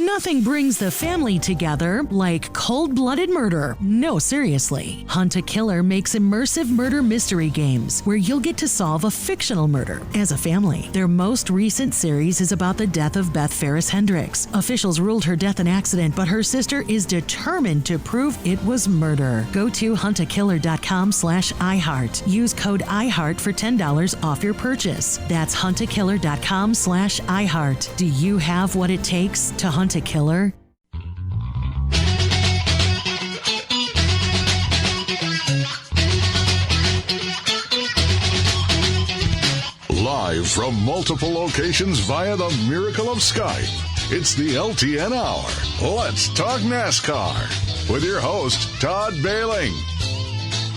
Nothing brings the family together like cold-blooded murder. No, seriously. Hunt a Killer makes immersive murder mystery games where you'll get to solve a fictional murder as a family. Their most recent series is about the death of Beth Ferris Hendricks. Officials ruled her death an accident, but her sister is determined to prove it was murder. Go to huntakiller.com/iHeart. Use code iHeart for $10 off your purchase. That's huntakiller.com/iHeart. Do you have what it takes to hunt a killer? Live from multiple locations via the miracle of Skype, it's the LTN Hour. Let's talk NASCAR with your host, Todd Bailing.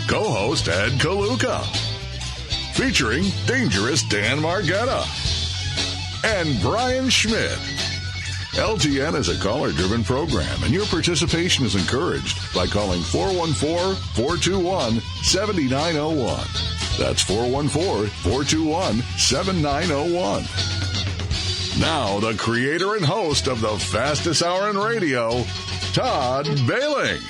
Co-host, Ed Kaluka. Featuring dangerous Dan Margetta. And Brian Schmidt. LTN is a caller-driven program, and your participation is encouraged by calling 414-421-7901. That's 414-421-7901. Now, the creator and host of the fastest hour in radio, Todd Bailing.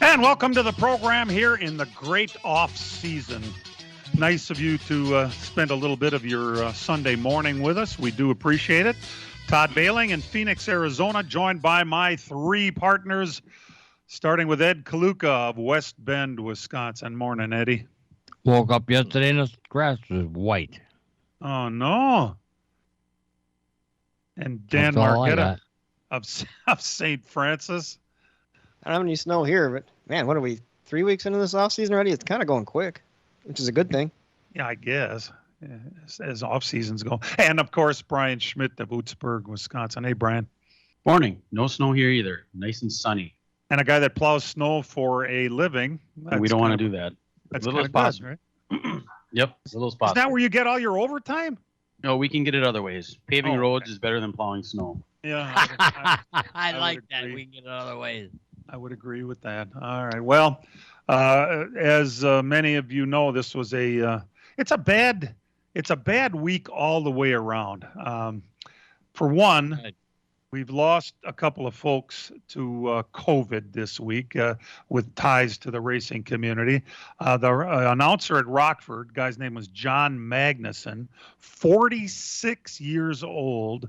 And welcome to the program here in the great off-season. Nice of you to spend a little bit of your Sunday morning with us. We do appreciate it. Todd Bailing in Phoenix, Arizona, joined by my three partners, starting with Ed Kaluka of West Bend, Wisconsin. Morning, Eddie. Woke up yesterday and the grass was white. Oh, no. And Dan Margetta of St. Francis. I don't have any snow here, but, man, what are we, 3 weeks into this off-season already? It's kind of going quick, which is a good thing. Yeah, I guess, as off-seasons go. And, of course, Brian Schmidt of Ootsburg, Wisconsin. Hey, Brian. Morning. No snow here either. Nice and sunny. And a guy that plows snow for a living. We don't want to do that. That's as little as possible. Right? Yep, as little as possible. Is that where you get all your overtime? No, we can get it other ways. Paving roads is better than plowing snow. Yeah. I like that. We can get it other ways. I would agree with that. All right. Well, as many of you know, this was it's a bad week all the way around. For one, we've lost a couple of folks to COVID this week with ties to the racing community. The announcer at Rockford, guy's name was John Magnuson, 46 years old,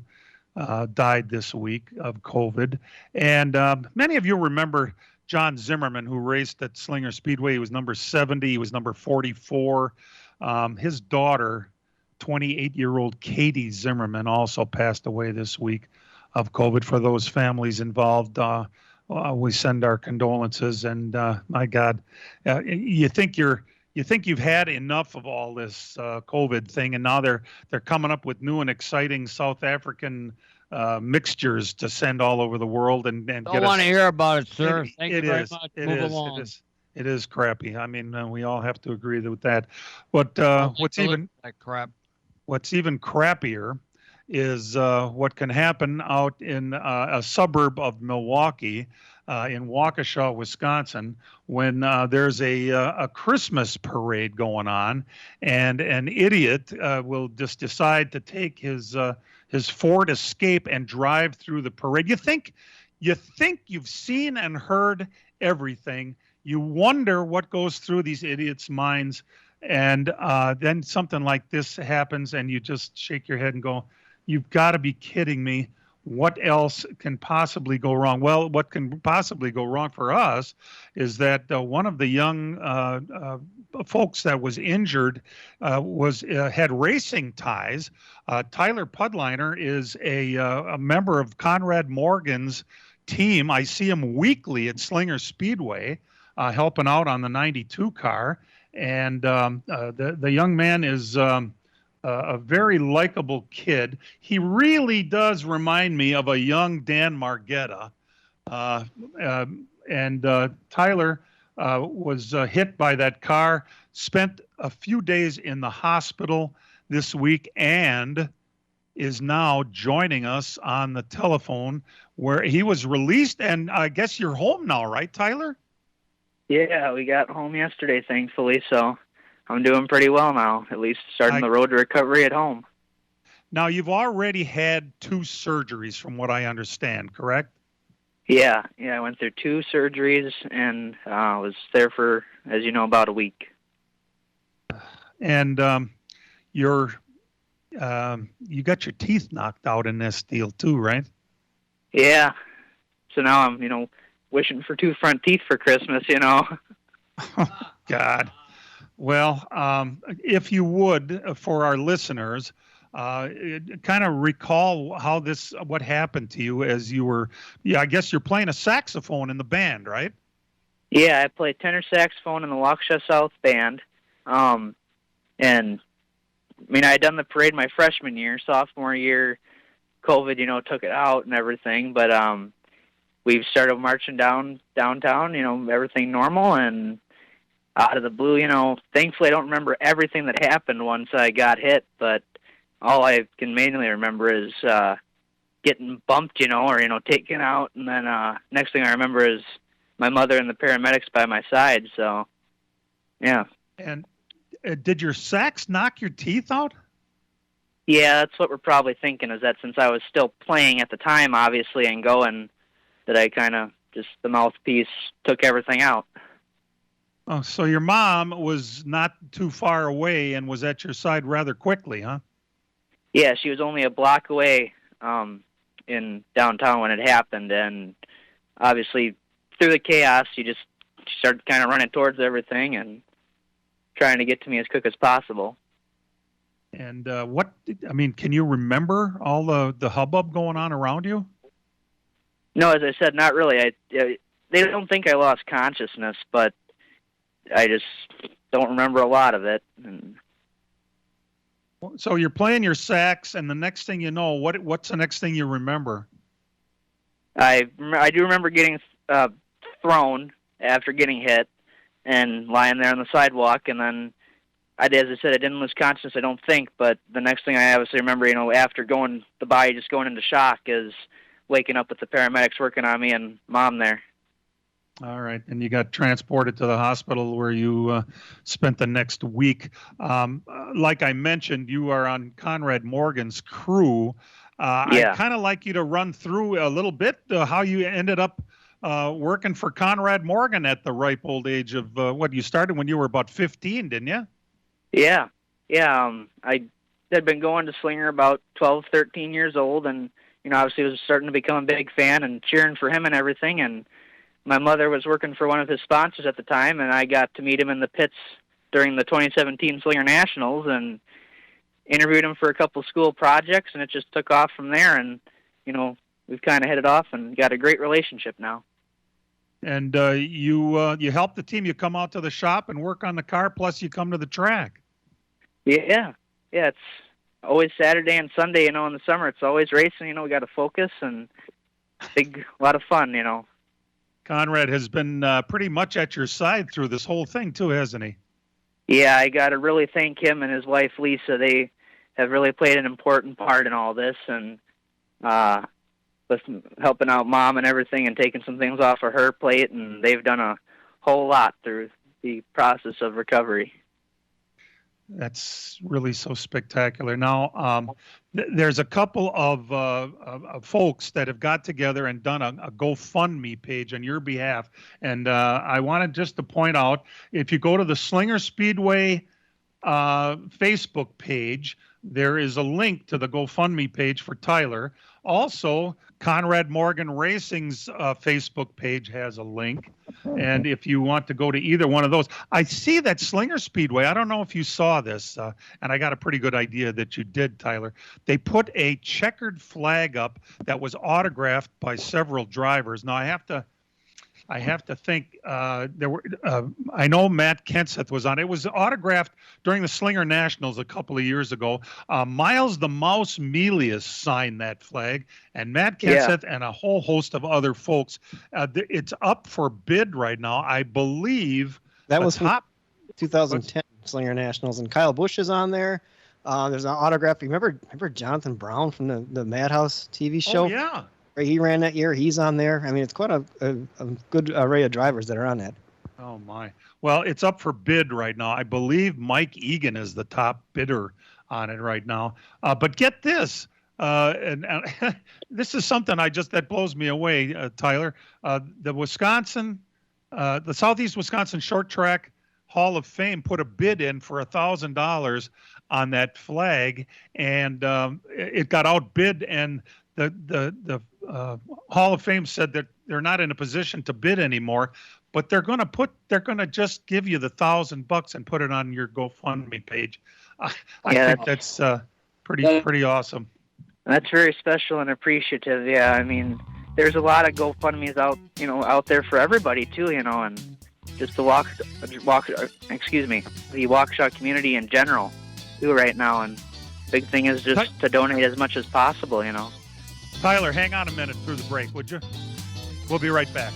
died this week of COVID. And many of you remember John Zimmerman, who raced at Slinger Speedway. He was number 70. He was number 44. His daughter, 28-year-old Katie Zimmerman, also passed away this week of COVID. For those families involved, we send our condolences. And my God, you think you've had enough of all this COVID thing, and now they're coming up with new and exciting South African mixtures to send all over the world and Don't get us. want to hear about it, sir. Thank you very much. Move along. It is crappy. I mean, we all have to agree with that. But what's even crappier is what can happen out in a suburb of Milwaukee, in Waukesha, Wisconsin, when there's a Christmas parade going on, and an idiot will just decide to take his Ford Escape and drive through the parade. You think you've seen and heard everything. You wonder what goes through these idiots' minds, and then something like this happens, and you just shake your head and go, "You've got to be kidding me. What else can possibly go wrong?" Well, what can possibly go wrong for us is that one of the young folks that was injured had racing ties. Tyler Pudliner is a member of Conrad Morgan's team. I see him weekly at Slinger Speedway, helping out on the 92 car. And the young man is a very likable kid. He really does remind me of a young Dan Margetta. And Tyler was hit by that car, spent a few days in the hospital this week, and is now joining us on the telephone, where he was released. And I guess you're home now, right, Tyler? Yeah, we got home yesterday, thankfully, so I'm doing pretty well now, at least starting the road to recovery at home. Now, you've already had 2 surgeries, from what I understand, correct? Yeah, I went through 2 surgeries and was there for, as you know, about a week. And you got your teeth knocked out in this deal too, right? Yeah. So now I'm, wishing for 2 front teeth for Christmas, God. Well, if you would, for our listeners, kind of recall what happened to you as you were, I guess you're playing a saxophone in the band, right? Yeah, I play tenor saxophone in the Waukesha South Band. And, I had done the parade my freshman year. Sophomore year, COVID, took it out and everything. But we started marching downtown, everything normal. And out of the blue, thankfully I don't remember everything that happened once I got hit. But all I can mainly remember is getting bumped, or, taken out. And then next thing I remember is my mother and the paramedics by my side. So, yeah. And did your sax knock your teeth out? Yeah, that's what we're probably thinking, is that since I was still playing at the time, obviously, and going, that I kind of just, the mouthpiece took everything out. Oh, so your mom was not too far away and was at your side rather quickly, huh? Yeah, she was only a block away in downtown when it happened, and obviously through the chaos, she started kind of running towards everything and trying to get to me as quick as possible. And can you remember all the hubbub going on around you? No, as I said, not really. They don't think I lost consciousness, but I just don't remember a lot of it. And so you're playing your sax, and the next thing you know, what's the next thing you remember? I do remember getting thrown after getting hit and lying there on the sidewalk, and then as I said, I didn't lose consciousness, I don't think, but the next thing I obviously remember, after the body just going into shock, is waking up with the paramedics working on me and Mom there. All right, and you got transported to the hospital where you spent the next week. Like I mentioned, you are on Conrad Morgan's crew. Yeah. I'd kind of like you to run through a little bit how you ended up working for Conrad Morgan at the ripe old age of, you started when you were about 15, didn't you? Yeah. I had been going to Slinger about 12, 13 years old, and, obviously was starting to become a big fan and cheering for him and everything, and my mother was working for one of his sponsors at the time, and I got to meet him in the pits during the 2017 Slinger Nationals and interviewed him for a couple school projects, and it just took off from there, and, we've kind of hit it off and got a great relationship now. And you help the team. You come out to the shop and work on the car, plus you come to the track. Yeah, it's always Saturday and Sunday, in the summer. It's always racing, we got to focus, and a lot of fun, Conrad has been pretty much at your side through this whole thing too, hasn't he? Yeah, I got to really thank him and his wife, Lisa. They have really played an important part in all this, and with helping out Mom and everything and taking some things off of her plate, and they've done a whole lot through the process of recovery. That's really so spectacular. Now, there's a couple of folks that have got together and done a GoFundMe page on your behalf. And I wanted just to point out, if you go to the Slinger Speedway Facebook page, there is a link to the GoFundMe page for Tyler. Also, Conrad Morgan Racing's Facebook page has a link. And if you want to go to either one of those, I see that Slinger Speedway, I don't know if you saw this, and I got a pretty good idea that you did, Tyler. They put a checkered flag up that was autographed by several drivers. Now, I have to think there were. I know Matt Kenseth was on. It was autographed during the Slinger Nationals a couple of years ago. Miles the Mouse Melius signed that flag, and Matt Kenseth and a whole host of other folks. It's up for bid right now. I believe that was top 2010 Slinger Nationals, and Kyle Busch is on there. There's an autograph. Remember Jonathan Brown from the Madhouse TV show? Oh yeah. He ran that year. He's on there. I mean, it's quite a good array of drivers that are on that. Oh, my. Well, it's up for bid right now. I believe Mike Egan is the top bidder on it right now. But get this, and this is something that blows me away, Tyler. The Southeast Wisconsin Short Track Hall of Fame put a bid in for $1,000 on that flag, and it got outbid. And the Hall of Fame said that they're not in a position to bid anymore, but they're going to just give you the $1,000 and put it on your GoFundMe page. I think that's pretty awesome. That's very special and appreciative. Yeah, I mean, there's a lot of GoFundMe's out there for everybody too, and just the the Waukesha community in general too right now. And big thing is just to donate as much as possible, Tyler, hang on a minute through the break, would you? We'll be right back.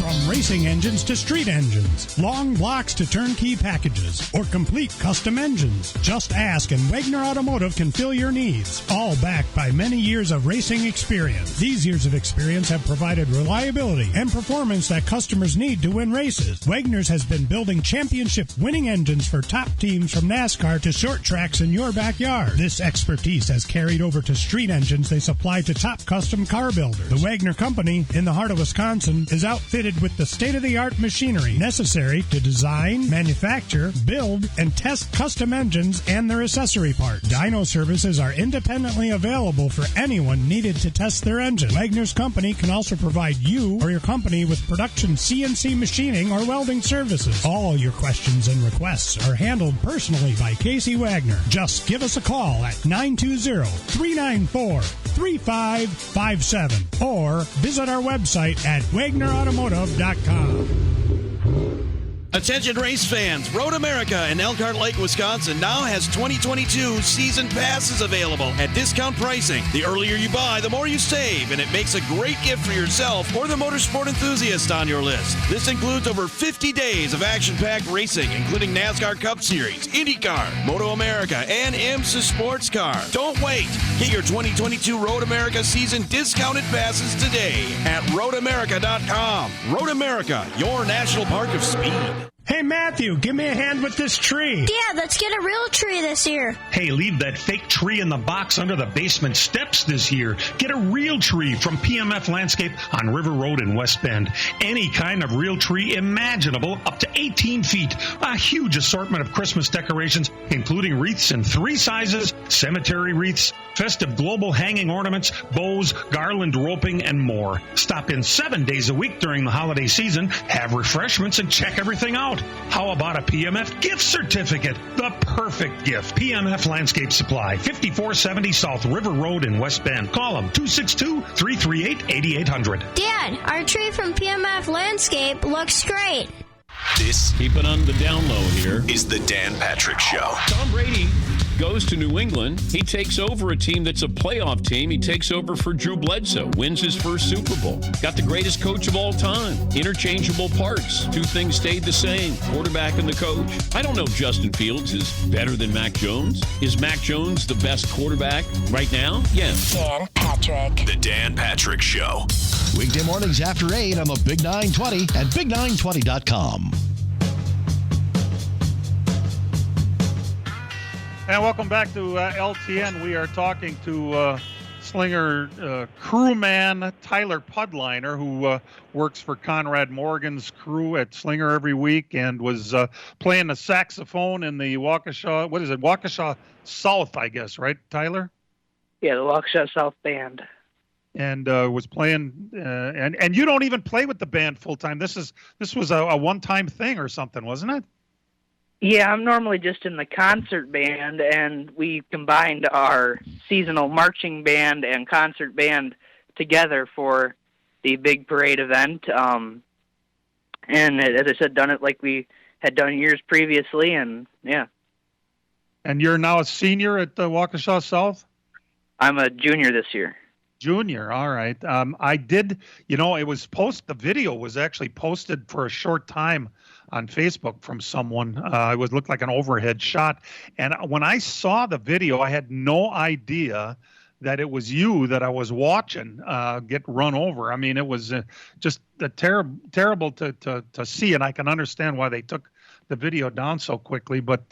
From racing engines to street engines, long blocks to turnkey packages, or complete custom engines, just ask and Wagner Automotive can fill your needs. All backed by many years of racing experience. These years of experience have provided reliability and performance that customers need to win races. Wagner's has been building championship-winning engines for top teams from NASCAR to short tracks in your backyard. This expertise has carried over to street engines they supply to top custom car builders. The Wagner Company, in the heart of Wisconsin, is outfitted with the state-of-the-art machinery necessary to design, manufacture, build, and test custom engines and their accessory parts. Dyno services are independently available for anyone needed to test their engine. Wagner's Company can also provide you or your company with production CNC machining or welding services. All your questions and requests are handled personally by Casey Wagner. Just give us a call at 920-394-3557 or visit our website at wagnerautomotive.com. Attention race fans, Road America in Elkhart Lake, Wisconsin now has 2022 season passes available at discount pricing. The earlier you buy, the more you save, and it makes a great gift for yourself or the motorsport enthusiast on your list. This includes over 50 days of action-packed racing, including NASCAR Cup Series, IndyCar, Moto America, and IMSA Sports Car. Don't wait. Get your 2022 Road America season discounted passes today at roadamerica.com. Road America, your national park of speed. Hey, Matthew, give me a hand with this tree. Dad, let's get a real tree this year. Hey, leave that fake tree in the box under the basement steps this year. Get a real tree from PMF Landscape on River Road in West Bend. Any kind of real tree imaginable, up to 18 feet. A huge assortment of Christmas decorations, including wreaths in 3 sizes, cemetery wreaths, festive global hanging ornaments, bows, garland roping, and more. Stop in 7 days a week during the holiday season, have refreshments, and check everything out. How about a PMF gift certificate? The perfect gift. PMF Landscape Supply, 5470 South River Road in West Bend. Call them 262-338-8800. Dad, our tree from PMF Landscape looks great. This, keep it on the down low here, is the Dan Patrick Show. Tom Brady goes to New England. He takes over a team that's a playoff team. He takes over for Drew Bledsoe, wins his first Super Bowl. Got the greatest coach of all time. Interchangeable parts. 2 things stayed the same, quarterback and the coach. I don't know if Justin Fields is better than Mac Jones. Is Mac Jones the best quarterback right now? Yes. Dan Patrick. The Dan Patrick Show. Weekday mornings after 8 on the Big 920 at big920.com. And welcome back to LTN. We are talking to Slinger crewman Tyler Pudliner, who works for Conrad Morgan's crew at Slinger every week and was playing the saxophone in the Waukesha, Waukesha South, I guess, right, Tyler? Yeah, the Waukesha South Band. And was playing, and you don't even play with the band full time. This was a one-time thing or something, wasn't it? Yeah, I'm normally just in the concert band, and we combined our seasonal marching band and concert band together for the big parade event. And as I said, done it like we had done years previously, and yeah. And you're now a senior at the Waukesha South? I'm a junior this year. Junior, all right. I did, the video was actually posted for a short time on Facebook from someone. It looked like an overhead shot. And when I saw the video, I had no idea that it was you that I was watching get run over. I mean, it was just terrible to see, and I can understand why they took the video down so quickly. But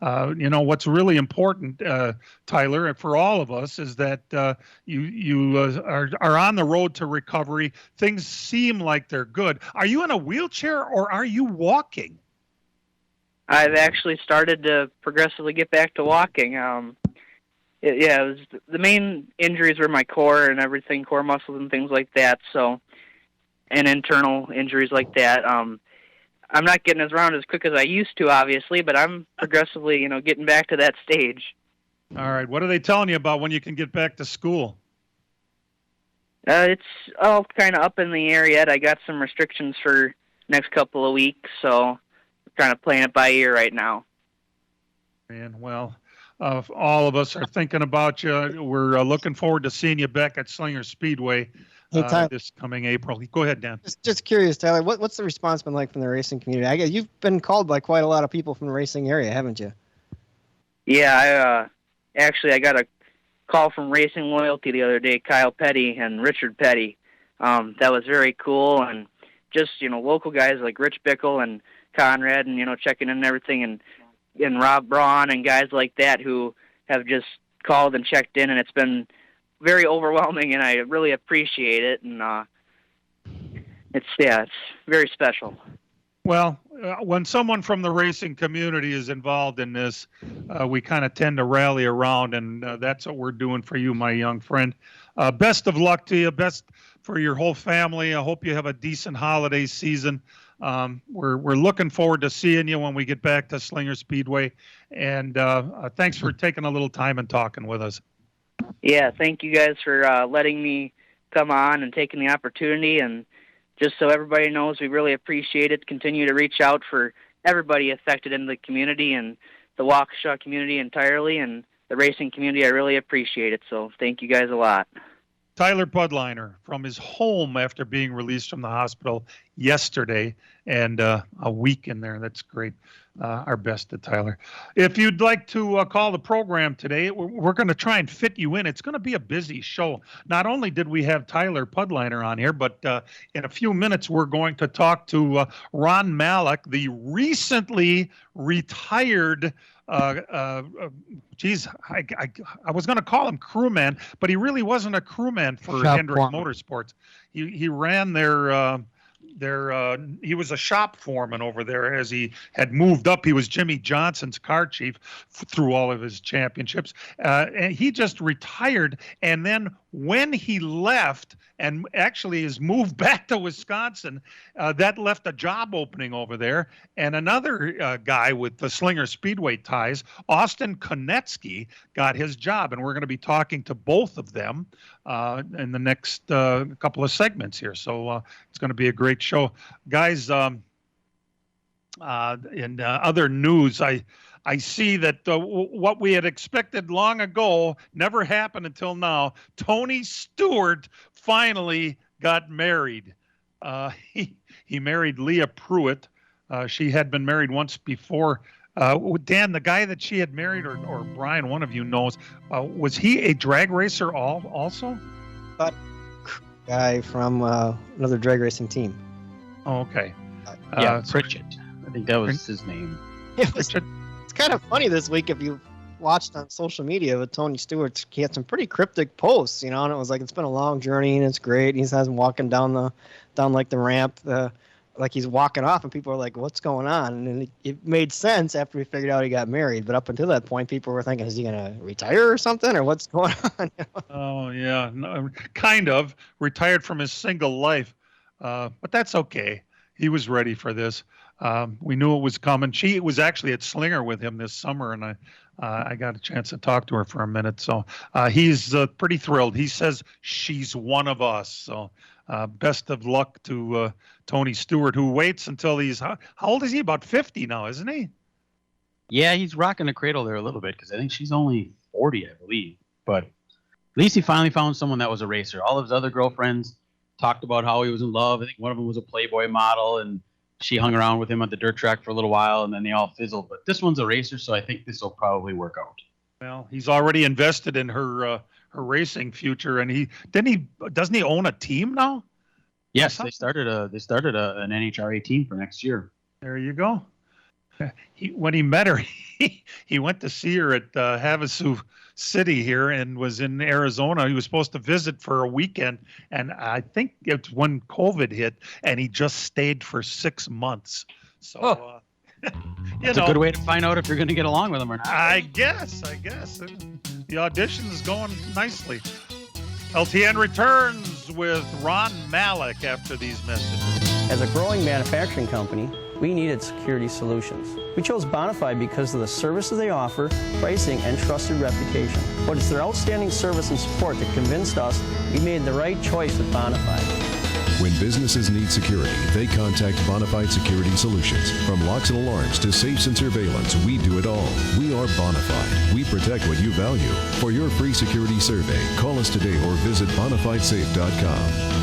what's really important, Tyler, and for all of us, is that you are on the road to recovery. Things seem like they're good. Are you in a wheelchair or are you walking? I've actually started to progressively get back to walking. It was the main injuries were my core and everything, core muscles and things like that. So, and internal injuries like that. I'm not getting around as quick as I used to, obviously, but I'm progressively, getting back to that stage. All right. What are they telling you about when you can get back to school? It's all kind of up in the air yet. I got some restrictions for next couple of weeks, so kind of playing it by ear right now. Man, well, all of us are thinking about you. We're looking forward to seeing you back at Slinger Speedway this coming April. Go ahead, Dan. Just curious, Tyler, what's the response been like from the racing community? I guess you've been called by quite a lot of people from the racing area, haven't you? Yeah, I got a call from Racing Loyalty the other day, Kyle Petty and Richard Petty. That was very cool, and just, local guys like Rich Bickle and Conrad and, checking in and everything, and Rob Braun and guys like that who have just called and checked in, and it's been very overwhelming, and I really appreciate it, and it's very special. Well, when someone from the racing community is involved in this, we kind of tend to rally around, and that's what we're doing for you, my young friend. Best of luck to you. Best for your whole family. I hope you have a decent holiday season. We're looking forward to seeing you when we get back to Slinger Speedway. And thanks for taking a little time and talking with us. Yeah, thank you guys for letting me come on and taking the opportunity. And just so everybody knows, we really appreciate it. Continue to reach out for everybody affected in the community and the Waukesha community entirely and the racing community. I really appreciate it. So thank you guys a lot. Tyler Budliner from his home after being released from the hospital yesterday, and a week in there. That's great. Our best to Tyler. If you'd like to call the program today, we're going to try and fit you in. It's going to be a busy show. Not only did we have Tyler Budliner on here, but in a few minutes we're going to talk to Ron Malik, the recently retired I was going to call him crewman, but he really wasn't a crewman for Hendrick Motorsports. He ran he was a shop foreman over there as he had moved up. He was Jimmy Johnson's car chief through all of his championships. And he just retired. And then when he left and actually is moved back to Wisconsin, that left a job opening over there. And another guy with the Slinger Speedway ties, Austin Konetsky, got his job. And we're going to be talking to both of them in the next couple of segments here. So it's going to be a great show. Guys, in other news, I see that what we had expected long ago never happened until now. Tony Stewart finally got married. He married Leah Pruitt. She had been married once before. Dan, the guy that she had married, or Brian, one of you knows, was he a drag racer also? Guy from another drag racing team. Oh, okay. Pritchett. I think that was his name. It's kind of funny this week if you watched on social media with Tony Stewart. He had some pretty cryptic posts, and it was like, it's been a long journey and it's great. He has him walking down like the ramp, like he's walking off, and people are like, what's going on? And it made sense after we figured out he got married. But up until that point, people were thinking, is he going to retire or something, or what's going on? Oh, yeah. No, kind of retired from his single life. But that's okay. He was ready for this. We knew it was coming. She was actually at Slinger with him this summer, and I got a chance to talk to her for a minute. So he's pretty thrilled. He says she's one of us. So best of luck to Tony Stewart, who waits until he's how old is he? About 50 now, isn't he? Yeah, he's rocking the cradle there a little bit because I think she's only 40, I believe. But at least he finally found someone that was a racer. All of his other girlfriends talked about how he was in love. I think one of them was a Playboy model, and she hung around with him at the dirt track for a little while, and then they all fizzled. But this one's a racer, so I think this will probably work out. Well, he's already invested in her racing future, and doesn't he own a team now? Yes, they started an NHRA team for next year. There you go. when he met her, he went to see her at Havasu City here and was in Arizona. He was supposed to visit for a weekend, and I think it's when COVID hit, and he just stayed for 6 months. So, It's a good way to find out if you're going to get along with them or not. I guess. The audition is going nicely. LTN returns with Ron Malik after these messages. As a growing manufacturing company, we needed security solutions. We chose Bonafide because of the services they offer, pricing, and trusted reputation. But it's their outstanding service and support that convinced us we made the right choice with Bonafide. When businesses need security, they contact Bonafide Security Solutions. From locks and alarms to safes and surveillance, we do it all. We are Bonafide. We protect what you value. For your free security survey, call us today or visit bonafidesafe.com.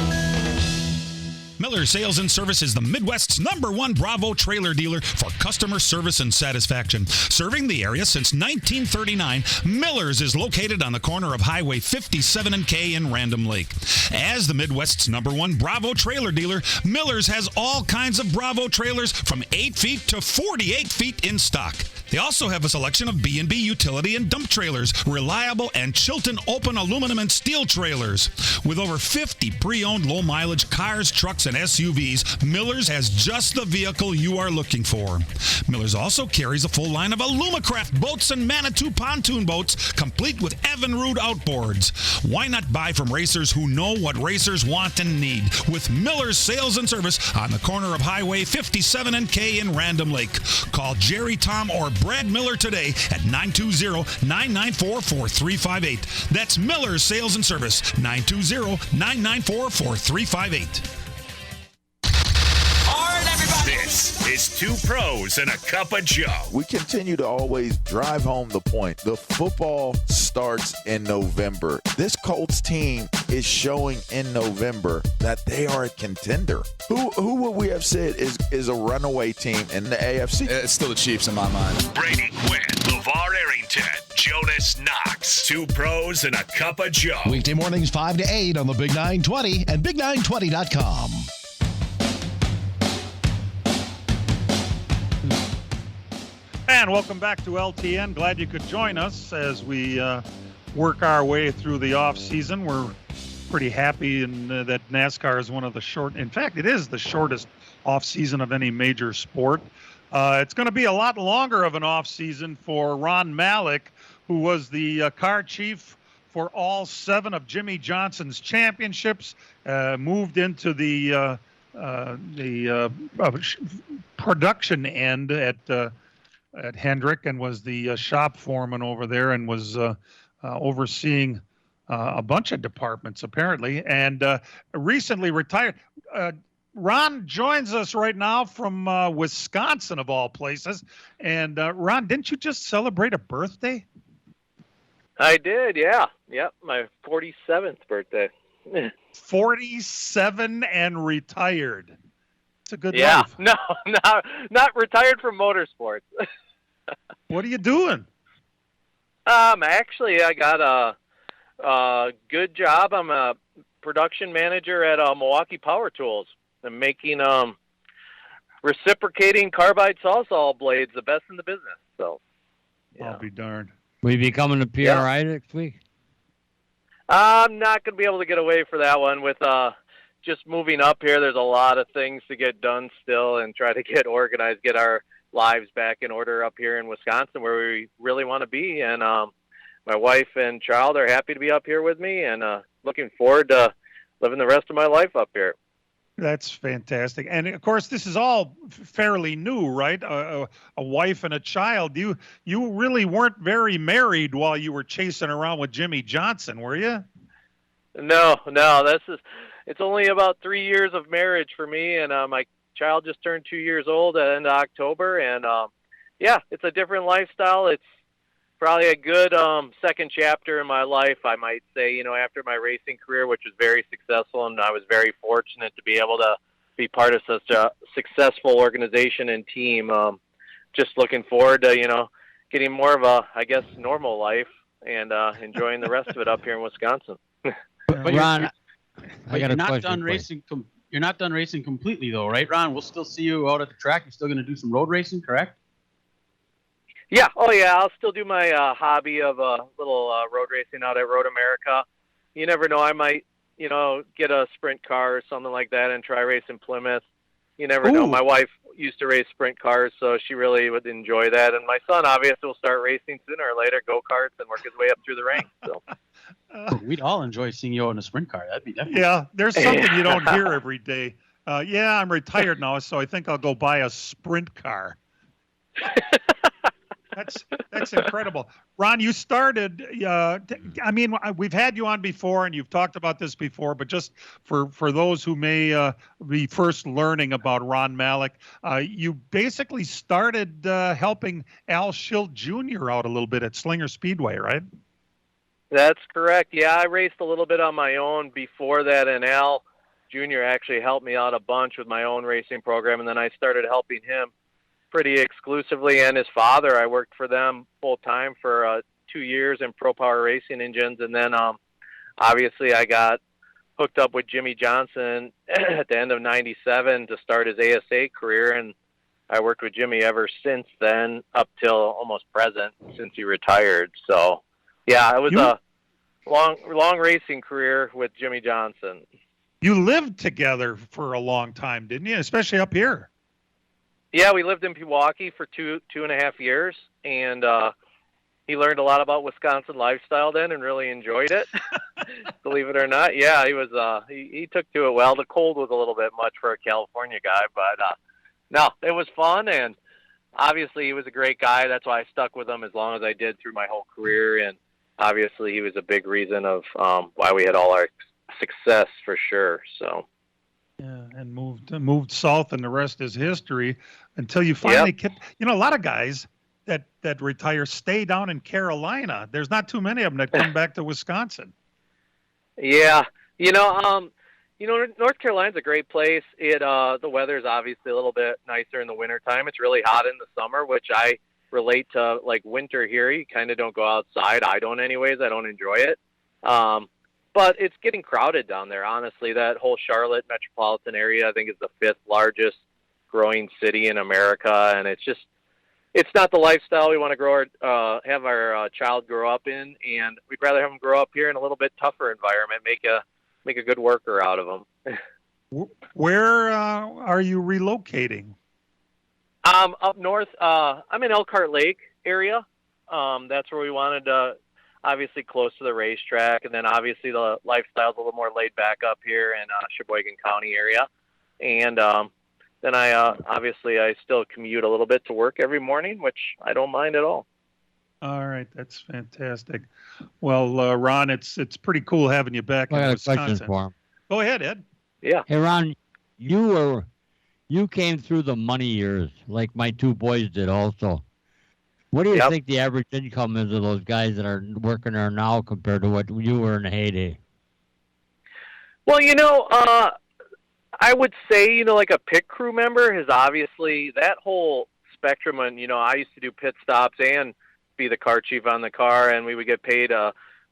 Miller Sales and Service is the Midwest's #1 Bravo trailer dealer for customer service and satisfaction. Serving the area since 1939, Miller's is located on the corner of Highway 57 and K in Random Lake. As the Midwest's #1 Bravo trailer dealer, Miller's has all kinds of Bravo trailers from 8 feet to 48 feet in stock. They also have a selection of B&B utility and dump trailers, reliable and Chilton open aluminum and steel trailers. With over 50 pre-owned low-mileage cars, trucks, and SUVs, Miller's has just the vehicle you are looking for. Miller's also carries a full line of Alumacraft boats and Manitou pontoon boats, complete with Evinrude outboards. Why not buy from racers who know what racers want and need? With Miller's Sales and Service on the corner of Highway 57 and K in Random Lake. Call Jerry, Tom, or Brad Miller today at 920-994-4358. That's Miller's Sales and Service, 920-994-4358. This is Two Pros and a Cup of Joe. We continue to always drive home the point. The football starts in November. This Colts team is showing in November that they are a contender. Who would we have said is a runaway team in the AFC? It's still the Chiefs in my mind. Brady Quinn, LeVar Arrington, Jonas Knox. Two Pros and a Cup of Joe. Weekday mornings 5 to 8 on the Big 920 and Big920.com. And welcome back to LTN. Glad you could join us as we work our way through the off season. We're pretty happy that NASCAR is one of the in fact, it is the shortest off season of any major sport. It's going to be a lot longer of an off season for Ron Malik, who was the car chief for all 7 of Jimmy Johnson's championships, moved into the production end at Hendrick and was the shop foreman over there and was overseeing a bunch of departments apparently, and recently retired. Ron joins us right now from Wisconsin of all places. And Ron, didn't you just celebrate a birthday? I did, yeah. Yep, my 47th birthday. 47 and retired. It's a good life. No, not retired from motorsports. What are you doing? Actually, I got a good job. I'm a production manager at Milwaukee Power Tools. I'm making reciprocating carbide sawzall blades, the best in the business. So, yeah. I'll be darned. Will you be coming to PRI next week? I'm not going to be able to get away for that one with just moving up here. There's a lot of things to get done still and try to get organized, get our lives back in order up here in Wisconsin where we really want to be. And my wife and child are happy to be up here with me and looking forward to living the rest of my life up here. That's fantastic. And of course, this is all fairly new, right? A wife and a child. You really weren't very married while you were chasing around with Jimmy Johnson, were you? No. It's only about 3 years of marriage for me, and my child just turned 2 years old at the end of October. And it's a different lifestyle. It's probably a good second chapter in my life, I might say, after my racing career, which was very successful, and I was very fortunate to be able to be part of such a successful organization and team. Just looking forward to, getting more of a, I guess, normal life and enjoying the rest of it up here in Wisconsin. But Ron, you're not done racing. You're not done racing completely, though, right, Ron? We'll still see you out at the track. You're still going to do some road racing, correct? Yeah. Oh, yeah. I'll still do my hobby of little road racing out at Road America. You never know. I might, get a sprint car or something like that and try racing Plymouth. You never know. My wife used to race sprint cars, so she really would enjoy that. And my son, obviously, will start racing sooner or later, go-karts, and work his way up through the ranks. So we'd all enjoy seeing you out in a sprint car. That'd be definitely. Yeah, there's something you don't hear every day. Yeah, I'm retired now, so I think I'll go buy a sprint car. That's incredible. Ron, you started, we've had you on before and you've talked about this before, but just for those who may be first learning about Ron Malik, you basically started helping Al Schilt Jr. out a little bit at Slinger Speedway, right? That's correct. Yeah, I raced a little bit on my own before that, and Al Jr. actually helped me out a bunch with my own racing program, and then I started helping him pretty exclusively, and his father. I worked for them full time for 2 years in Pro Power Racing engines, and then obviously I got hooked up with Jimmy Johnson at the end of '97 to start his ASA career, and I worked with Jimmy ever since then up till almost present since he retired. So yeah, it was a long racing career with Jimmy Johnson. You lived together for a long time, didn't you? Especially up here. Yeah, we lived in Pewaukee for two and a half years, and he learned a lot about Wisconsin lifestyle then and really enjoyed it. Believe it or not. Yeah, he was he took to it well. The cold was a little bit much for a California guy, but no, it was fun, and obviously he was a great guy. That's why I stuck with him as long as I did through my whole career, and obviously he was a big reason of why we had all our success for sure. So yeah, and moved south, and the rest is history until you finally get, a lot of guys that retire stay down in Carolina. There's not too many of them that come back to Wisconsin. Yeah. North Carolina's a great place. The weather's obviously a little bit nicer in the wintertime. It's really hot in the summer, which I relate to like winter here. You kind of don't go outside. I don't anyways. I don't enjoy it. But it's getting crowded down there, honestly. That whole Charlotte metropolitan area, I think, is the 5th largest growing city in America. And it's not the lifestyle we want to have our child grow up in. And we'd rather have them grow up here in a little bit tougher environment, make a good worker out of them. Where are you relocating? Up north. I'm in Elkhart Lake area. That's where we wanted to. Obviously close to the racetrack, and then obviously the lifestyle's a little more laid back up here in Sheboygan County area. And then I still commute a little bit to work every morning, which I don't mind at all. All right, that's fantastic. Well, Ron, it's pretty cool having you back in Wisconsin. I got a question for him. Go ahead, Ed. Yeah. Hey, Ron, you came through the money years like my two boys did also. What do you think the average income is of those guys that are working there now compared to what you were in the heyday? Well, I would say, like a pit crew member is obviously that whole spectrum. And, I used to do pit stops and be the car chief on the car, and we would get paid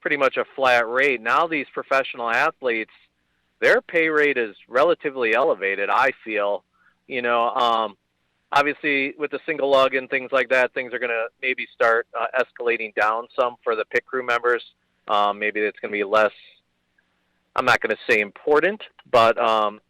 pretty much a flat rate. Now these professional athletes, their pay rate is relatively elevated, I feel. Obviously, with the single lug and things like that, things are going to maybe start escalating down some for the pit crew members. Maybe it's going to be less, I'm not going to say important, but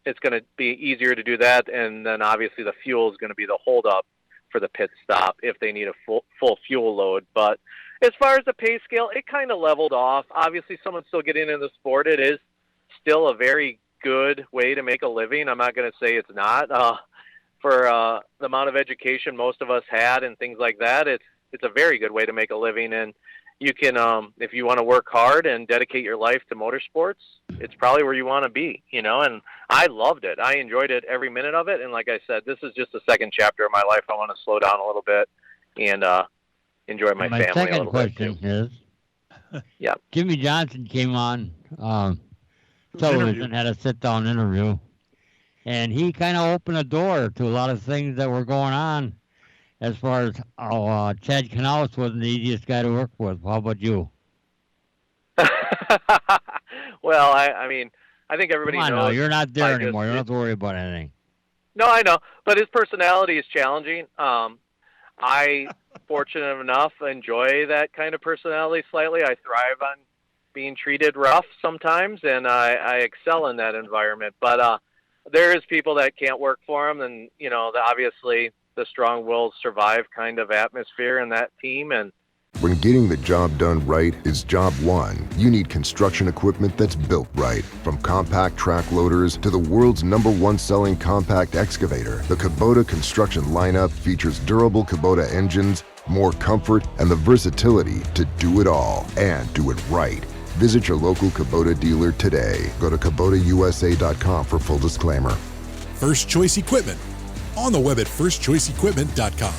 it's going to be easier to do that. And then obviously the fuel is going to be the holdup for the pit stop if they need a full fuel load. But as far as the pay scale, it kind of leveled off. Obviously, someone's still getting into the sport. It is still a very good way to make a living. I'm not going to say it's not. For the amount of education most of us had and things like that, it's a very good way to make a living. And you can, if you want to work hard and dedicate your life to motorsports, it's probably where you want to be, and I loved it. I enjoyed it every minute of it. And like I said, this is just the second chapter of my life. I want to slow down a little bit and enjoy my family a little bit. My second question is, Jimmy Johnson came on television, had a sit-down interview. And he kind of opened a door to a lot of things that were going on as far as Chad Knaus wasn't the easiest guy to work with. How about you? Well, I mean, I think everybody knows. No, you're not there anymore. You don't have to worry about anything. No, I know. But his personality is challenging. I fortunate enough to enjoy that kind of personality slightly. I thrive on being treated rough sometimes, and I excel in that environment. But there is people that can't work for them, and, obviously the strong will survive kind of atmosphere in that team. And when getting the job done right is job one, you need construction equipment that's built right. From compact track loaders to the world's #1 selling compact excavator, the Kubota construction lineup features durable Kubota engines, more comfort, and the versatility to do it all and do it right. Visit your local Kubota dealer today. Go to KubotaUSA.com for full disclaimer. First Choice Equipment. On the web at firstchoiceequipment.com.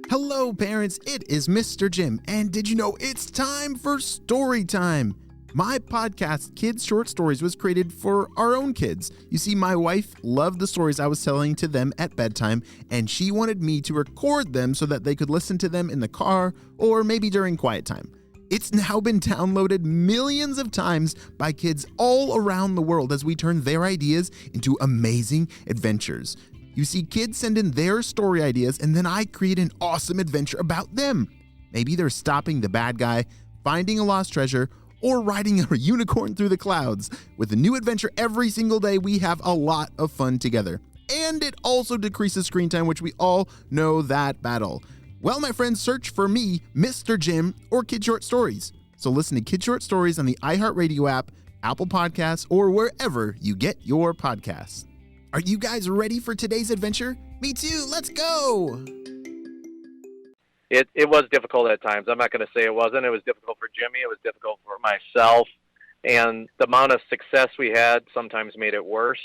Hello, parents. It is Mr. Jim. And did you know it's time for story time? My podcast, Kids Short Stories, was created for our own kids. You see, my wife loved the stories I was telling to them at bedtime, and she wanted me to record them so that they could listen to them in the car or maybe during quiet time. It's now been downloaded millions of times by kids all around the world as we turn their ideas into amazing adventures. You see, kids send in their story ideas, and then I create an awesome adventure about them. Maybe they're stopping the bad guy, finding a lost treasure, or riding a unicorn through the clouds. With a new adventure every single day, we have a lot of fun together. And it also decreases screen time, which we all know that battle. Well, my friends, search for me, Mr. Jim, or Kid Short Stories. So listen to Kid Short Stories on the iHeartRadio app, Apple Podcasts, or wherever you get your podcasts. Are you guys ready for today's adventure? Me too, let's go! It was difficult at times. I'm not going to say it wasn't. It was difficult for Jimmy. It was difficult for myself. And the amount of success we had sometimes made it worse.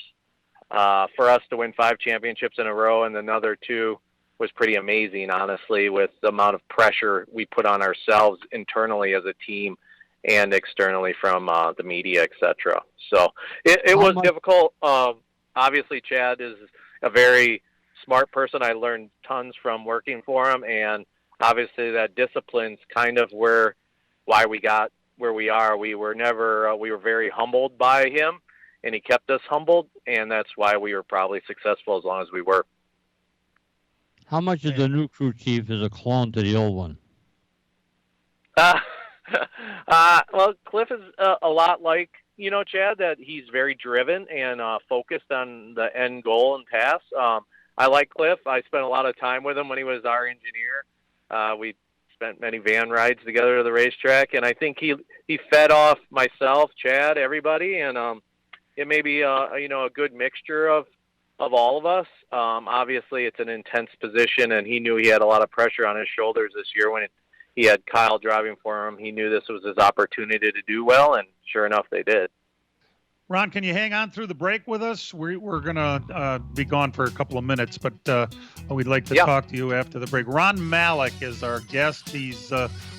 For us to win 5 championships in a row and another 2 was pretty amazing, honestly, with the amount of pressure we put on ourselves internally as a team and externally from the media, etc. So it was difficult. Obviously, Chad is a very smart person. I learned tons from working for him, and obviously that discipline's kind of why we got where we are. We were very humbled by him, and he kept us humbled, and that's why we were probably successful as long as we were. How much of the new crew chief is a clone to the old one? Well, Cliff is a lot like, Chad, that he's very driven and focused on the end goal and pass. I like Cliff. I spent a lot of time with him when he was our engineer. We spent many van rides together to the racetrack, and I think he fed off myself, Chad, everybody, and it may be a good mixture of all of us. Obviously, it's an intense position, and he knew he had a lot of pressure on his shoulders this year when he had Kyle driving for him. He knew this was his opportunity to do well, and sure enough, they did. Ron, can you hang on through the break with us? We're going to be gone for a couple of minutes, but we'd like to talk to you after the break. Ron Malik is our guest. He's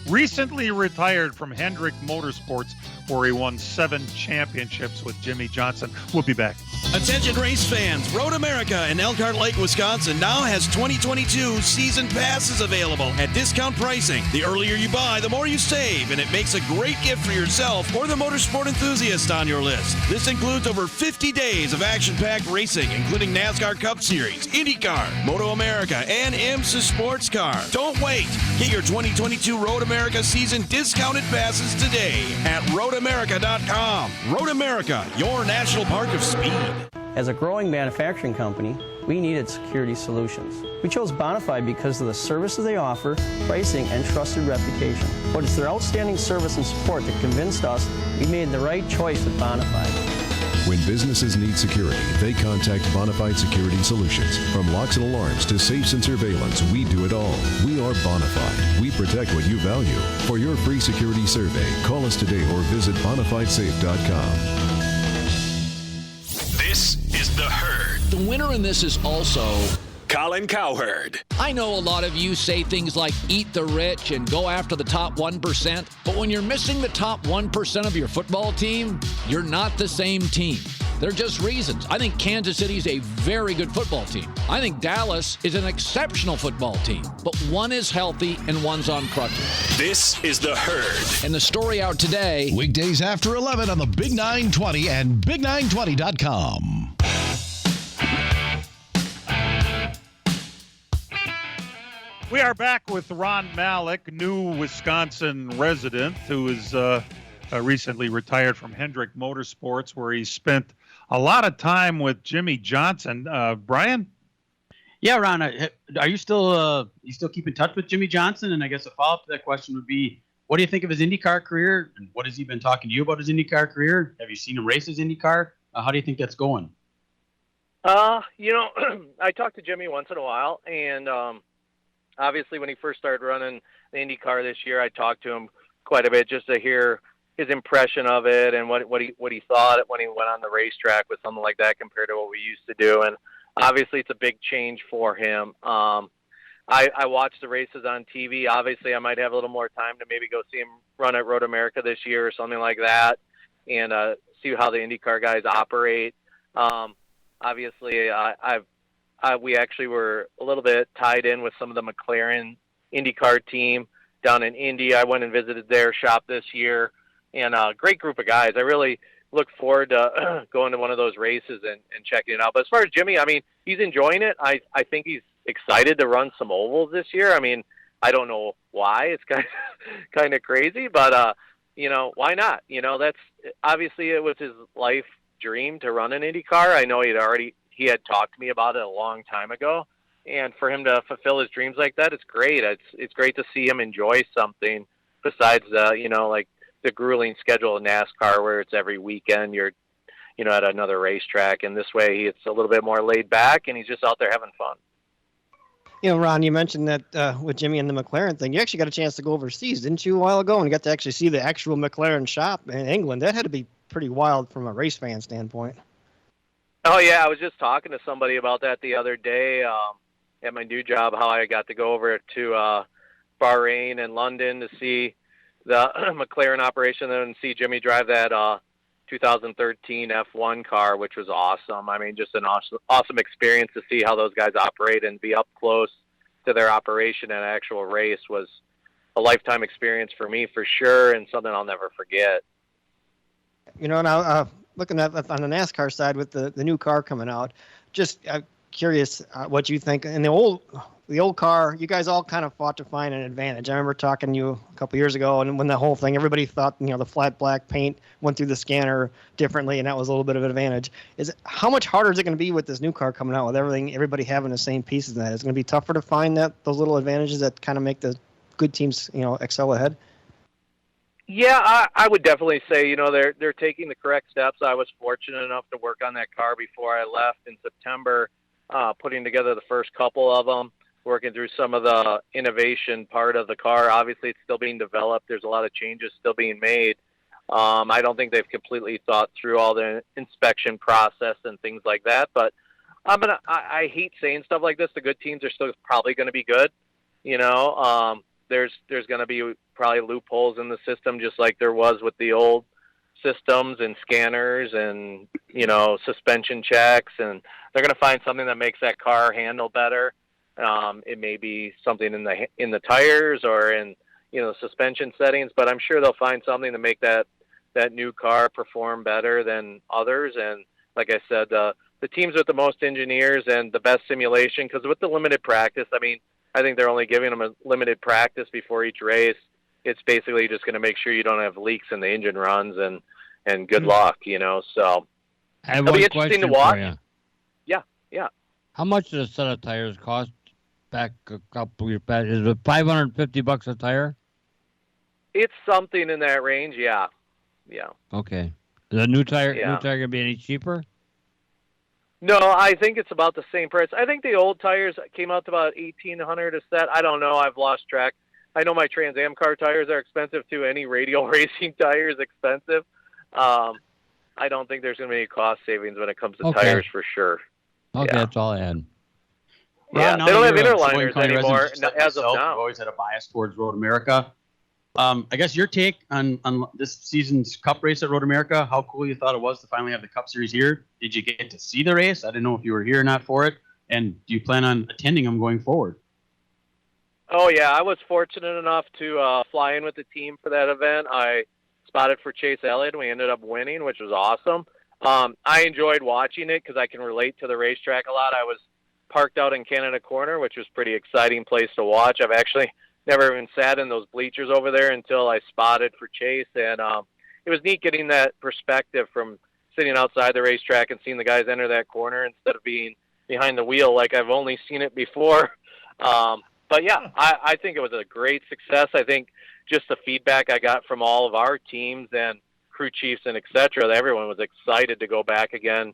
recently retired from Hendrick Motorsports, where he won 7 championships with Jimmy Johnson. We'll be back. Attention race fans, Road America in Elkhart Lake, Wisconsin now has 2022 season passes available at discount pricing. The earlier you buy, the more you save, and it makes a great gift for yourself or the motorsport enthusiast on your list. This includes over 50 days of action-packed racing, including NASCAR Cup Series, IndyCar, Moto America, and IMSA Sports Car. Don't wait. Get your 2022 Road America season discounted passes today at roadamerica.com. Road America, your national park of speed. As a growing manufacturing company, we needed security solutions. We chose Bonafide because of the services they offer, pricing, and trusted reputation. But it's their outstanding service and support that convinced us we made the right choice with Bonafide. When businesses need security, they contact Bonafide Security Solutions. From locks and alarms to safes and surveillance, we do it all. We are Bonafide. We protect what you value. For your free security survey, call us today or visit bonafidesafe.com. This is The Herd. The winner in this is also Colin Cowherd. I know a lot of you say things like eat the rich and go after the top 1%, but when you're missing the top 1% of your football team, you're not the same team. They're just reasons. I think Kansas City is a very good football team. I think Dallas is an exceptional football team. But one is healthy and one's on crutches. This is The Herd. And the story out today. Weekdays after 11 on the Big 920 and Big920.com. We are back with Ron Malik, new Wisconsin resident who is recently retired from Hendrick Motorsports, where he spent a lot of time with Jimmy Johnson. Brian? Yeah, Ron, are you still keep in touch with Jimmy Johnson? And I guess a follow-up to that question would be, what do you think of his IndyCar career? And what has he been talking to you about his IndyCar career? Have you seen him race his IndyCar? How do you think that's going? I talk to Jimmy once in a while, and obviously when he first started running the IndyCar this year, I talked to him quite a bit just to hear his impression of it and what he thought when he went on the racetrack with something like that compared to what we used to do. And obviously it's a big change for him. I watch the races on TV. Obviously I might have a little more time to maybe go see him run at Road America this year or something like that, and see how the IndyCar guys operate. Obviously we actually were a little bit tied in with some of the McLaren IndyCar team down in Indy. I went and visited their shop this year, and a great group of guys. I really look forward to going to one of those races and checking it out. But as far as Jimmy, I mean, he's enjoying it. I think he's excited to run some ovals this year. I mean, I don't know why. It's kind of crazy, but why not? That's obviously it was his life dream to run an IndyCar. I know he had talked to me about it a long time ago, and for him to fulfill his dreams like that, it's great. It's great to see him enjoy something besides like the grueling schedule of NASCAR where it's every weekend you're at another racetrack, and this way it's a little bit more laid back and he's just out there having fun. Ron, you mentioned that with Jimmy and the McLaren thing, you actually got a chance to go overseas, didn't you, a while ago, and you got to actually see the actual McLaren shop in England. That had to be pretty wild from a race fan standpoint. Oh yeah, I was just talking to somebody about that the other day at my new job, how I got to go over to Bahrain and London to see the McLaren operation and see Jimmy drive that 2013 F1 car, which was awesome. I mean, just an awesome experience to see how those guys operate and be up close to their operation and actual race was a lifetime experience for me for sure, and something I'll never forget. Now looking at on the NASCAR side with the new car coming out, just curious what you think. In the old car, you guys all kind of fought to find an advantage. I remember talking to you a couple years ago, and when the whole thing, everybody thought the flat black paint went through the scanner differently, and that was a little bit of an advantage. How much harder is it going to be with this new car coming out with everybody having the same pieces? In that is it going to be tougher to find those little advantages that kind of make the good teams excel ahead? Yeah, I would definitely say they're taking the correct steps. I was fortunate enough to work on that car before I left in September, putting together the first couple of them, working through some of the innovation part of the car. Obviously, it's still being developed. There's a lot of changes still being made. I don't think they've completely thought through all the inspection process and things like that. But I hate saying stuff like this. The good teams are still probably going to be good. There's going to be probably loopholes in the system, just like there was with the old systems and scanners and suspension checks, and they're going to find something that makes that car handle better. It may be something in the tires or in suspension settings, but I'm sure they'll find something to make that new car perform better than others. And like I said, the teams with the most engineers and the best simulation, because with the limited practice, I think they're only giving them a limited practice before each race. It's basically just going to make sure you don't have leaks in the engine runs and good luck, So it'll be interesting to watch. Yeah. How much does a set of tires cost? Back a couple years back, is it $550 a tire? It's something in that range, yeah. Okay. Is the new tire gonna be any cheaper? No, I think it's about the same price. I think the old tires came out to about $1,800 a set. I don't know. I've lost track. I know my Trans Am car tires are expensive too. Any radial racing tire is expensive. I don't think there's going to be any cost savings when it comes to tires for sure. Okay, that's all I had. Yeah, they don't have interliners anymore as of now. I've always had a bias towards Road America. I guess your take on this season's Cup race at Road America, how cool you thought it was to finally have the Cup Series here. Did you get to see the race? I didn't know if you were here or not for it. And do you plan on attending them going forward? Oh, yeah. I was fortunate enough to fly in with the team for that event. I spotted for Chase Elliott, and we ended up winning, which was awesome. I enjoyed watching it because I can relate to the racetrack a lot. I was parked out in Canada Corner, which was a pretty exciting place to watch. I've actually never even sat in those bleachers over there until I spotted for Chase, and it was neat getting that perspective from sitting outside the racetrack and seeing the guys enter that corner instead of being behind the wheel like I've only seen it before. But yeah, I think it was a great success. I think just the feedback I got from all of our teams and crew chiefs and et cetera, that everyone was excited to go back again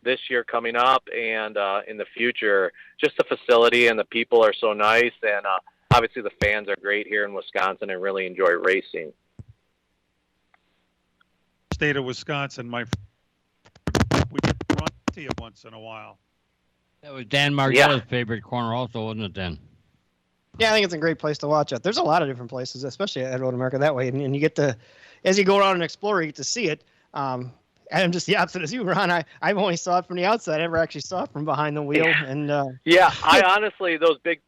this year coming up and in the future. Just the facility and the people are so nice, and obviously the fans are great here in Wisconsin and really enjoy racing. State of Wisconsin, we get to run to you once in a while. That was Dan Margetta's favorite corner also, wasn't it, Dan? Yeah, I think it's a great place to watch it. There's a lot of different places, especially at Road America that way. And you get to, as you go around and explore, you get to see it. And I'm just the opposite as you, Ron. I've only saw it from the outside. I never actually saw it from behind the wheel. And yeah, I honestly, those big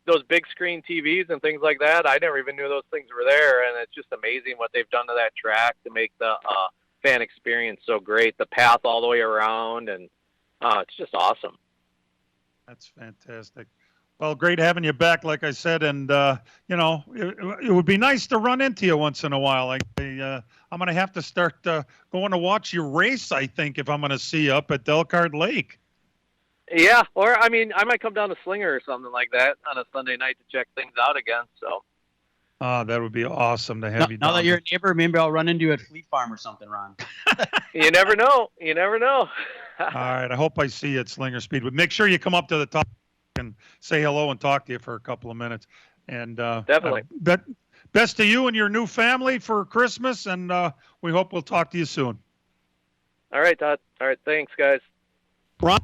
screen TVs and things like that, I never even knew those things were there. And it's just amazing what they've done to that track to make the fan experience so great. The path all the way around, and it's just awesome. That's fantastic. Well, great having you back, like I said, and it would be nice to run into you once in a while. I'm going to have to start going to watch your race, I think, if I'm going to see you up at Elkhart Lake. Yeah, or I might come down to Slinger or something like that on a Sunday night to check things out again. So. That would be awesome to have you. Now that you're a neighbor, maybe I'll run into you at Fleet Farm or something, Ron. You never know. All right, I hope I see you at Slinger Speedway. Make sure you come up to the top and say hello and talk to you for a couple of minutes. And definitely. Best to you and your new family for Christmas, and we hope we'll talk to you soon. All right, Todd. All right, thanks, guys. Ron.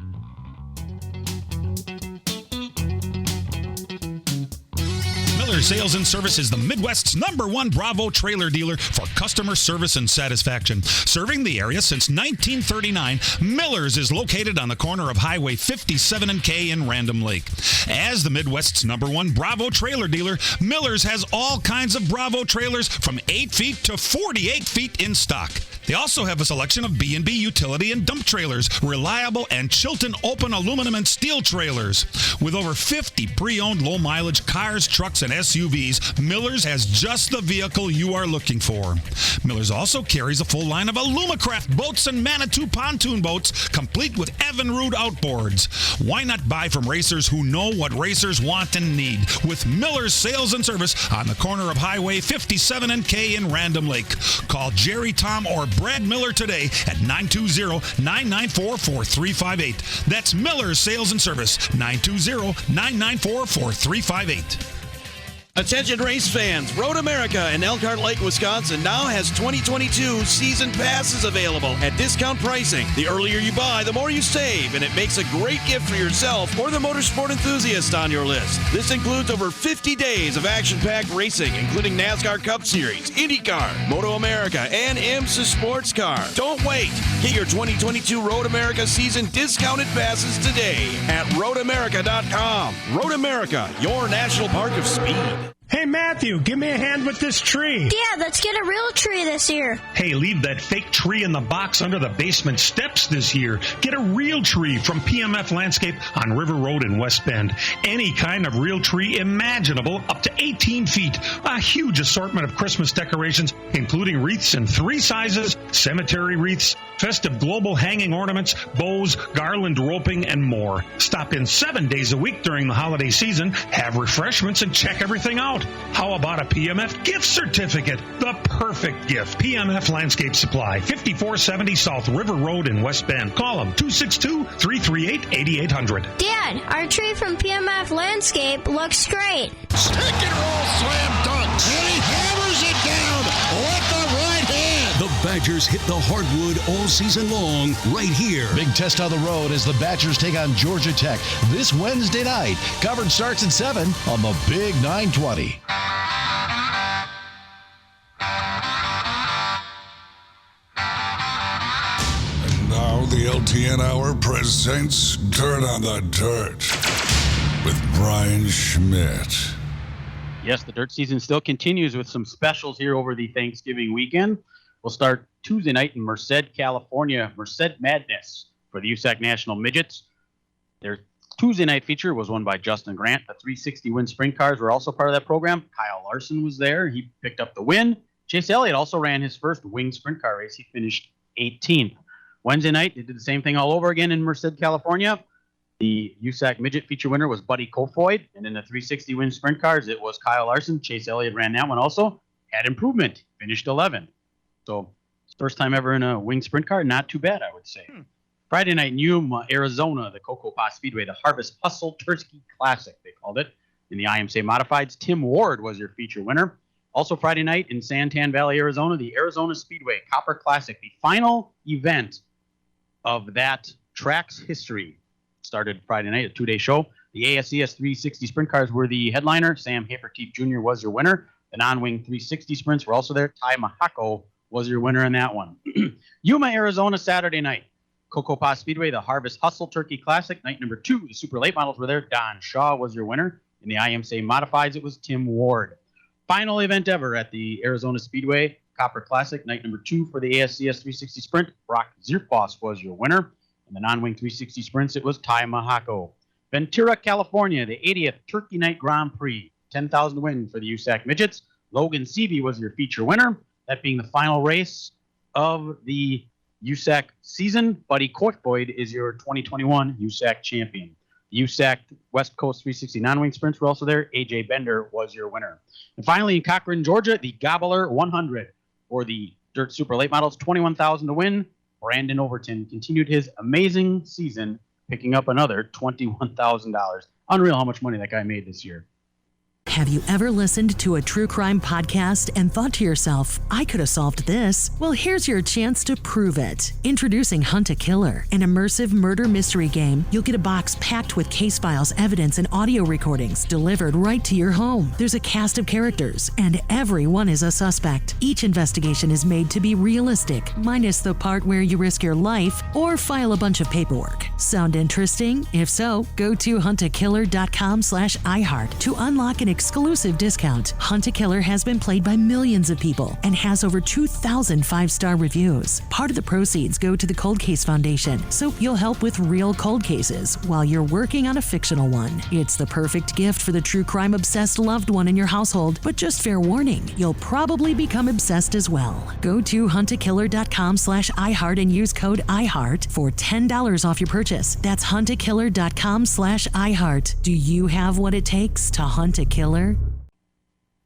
Miller Sales and Service is the Midwest's #1 Bravo trailer dealer for customer service and satisfaction. Serving the area since 1939, Miller's is located on the corner of Highway 57 and K in Random Lake. As the Midwest's #1 Bravo trailer dealer, Miller's has all kinds of Bravo trailers from 8 feet to 48 feet in stock. They also have a selection of B&B utility and dump trailers, reliable and Chilton open aluminum and steel trailers. With over 50 pre-owned low-mileage cars, trucks, and SUVs, Miller's has just the vehicle you are looking for. Miller's also carries a full line of Alumacraft boats and Manitou pontoon boats, complete with Evinrude outboards. Why not buy from racers who know what racers want and need? With Miller's Sales and Service on the corner of Highway 57 and K in Random Lake. Call Jerry, Tom, or Brad Miller today at 920-994-4358. That's Miller's Sales and Service, 920-994-4358. Attention race fans, Road America in Elkhart Lake, Wisconsin now has 2022 season passes available at discount pricing. The earlier you buy, the more you save, and it makes a great gift for yourself or the motorsport enthusiast on your list. This includes over 50 days of action-packed racing, including NASCAR Cup Series, IndyCar, Moto America, and IMSA Sports Car. Don't wait. Get your 2022 Road America season discounted passes today at roadamerica.com. Road America, your national park of speed. Hey, Matthew, give me a hand with this tree. Dad, let's get a real tree this year. Hey, leave that fake tree in the box under the basement steps this year. Get a real tree from PMF Landscape on River Road in West Bend. Any kind of real tree imaginable, up to 18 feet. A huge assortment of Christmas decorations, including wreaths in 3 sizes, cemetery wreaths, festive global hanging ornaments, bows, garland roping, and more. Stop in 7 days a week during the holiday season, have refreshments, and check everything out. How about a PMF gift certificate? The perfect gift. PMF Landscape Supply, 5470 South River Road in West Bend. Call them 262-338-8800. Dad, our tree from PMF Landscape looks great. Stick and roll slam dunk. And he hammers it down with the right hand. The Badgers hit the hardwood all season long right here. Big test on the road as the Badgers take on Georgia Tech this Wednesday night. Coverage starts at 7 on the Big 920. The LTN Hour presents Dirt on the Dirt with Brian Schmidt. Yes, the dirt season still continues with some specials here over the Thanksgiving weekend. We'll start Tuesday night in Merced, California. Merced Madness for the USAC National Midgets. Their Tuesday night feature was won by Justin Grant. The 360 Win Sprint Cars were also part of that program. Kyle Larson was there. He picked up the win. Chase Elliott also ran his first wing sprint car race. He finished 18th. Wednesday night, they did the same thing all over again in Merced, California. The USAC Midget feature winner was Buddy Kofoid, and in the 360 Win Sprint Cars, it was Kyle Larson. Chase Elliott ran that one also. Had improvement, finished 11th. So, first time ever in a wing sprint car, not too bad, I would say. Friday night in Yuma, Arizona, the Cocoa Paw Speedway, the Harvest Hustle Turkey Classic, they called it. In the IMSA Modifieds, Tim Ward was your feature winner. Also Friday night in Santan Valley, Arizona, the Arizona Speedway Copper Classic, the final event of that track's history. Started Friday night, a two-day show. The ASCS 360 Sprint Cars were the headliner. Sam Haferteep Jr. was your winner. The non-wing 360 sprints were also there. Ty Mahako was your winner in that one. Yuma, Arizona, Saturday night. Cocoa Paw Speedway, the Harvest Hustle Turkey Classic, night number 2. The super late models were there. Don Shaw was your winner. In the IMSA Modifieds, it was Tim Ward. Final event ever at the Arizona Speedway Copper Classic, night number 2 for the ASCS 360 Sprint. Brock Zierfoss was your winner. In the non-wing 360 sprints, it was Ty Mahako. Ventura, California, the 80th Turkey Night Grand Prix. 10,000 win for the USAC Midgets. Logan Seavey was your feature winner. That being the final race of the USAC season. Buddy Kofoid is your 2021 USAC champion. The USAC West Coast 360 non-wing sprints were also there. AJ Bender was your winner. And finally, in Cochran, Georgia, the Gobbler 100 for the Dirt Super Late Models, 21,000 to win. Brandon Overton continued his amazing season, picking up another $21,000. Unreal how much money that guy made this year. Have you ever listened to a true crime podcast and thought to yourself, I could have solved this? Well, here's your chance to prove it. Introducing Hunt a Killer, an immersive murder mystery game. You'll get a box packed with case files, evidence, and audio recordings delivered right to your home. There's a cast of characters, and everyone is a suspect. Each investigation is made to be realistic, minus the part where you risk your life or file a bunch of paperwork. Sound interesting? If so, go to huntakiller.com/iHeart to unlock an exclusive discount. Hunt a Killer has been played by millions of people and has over 2,000 five-star reviews. Part of the proceeds go to the Cold Case Foundation, so you'll help with real cold cases while you're working on a fictional one. It's the perfect gift for the true crime-obsessed loved one in your household, but just fair warning, you'll probably become obsessed as well. Go to huntakiller.com/iHeart and use code iHeart for $10 off your purchase. That's huntakiller.com/iHeart. Do you have what it takes to hunt a killer?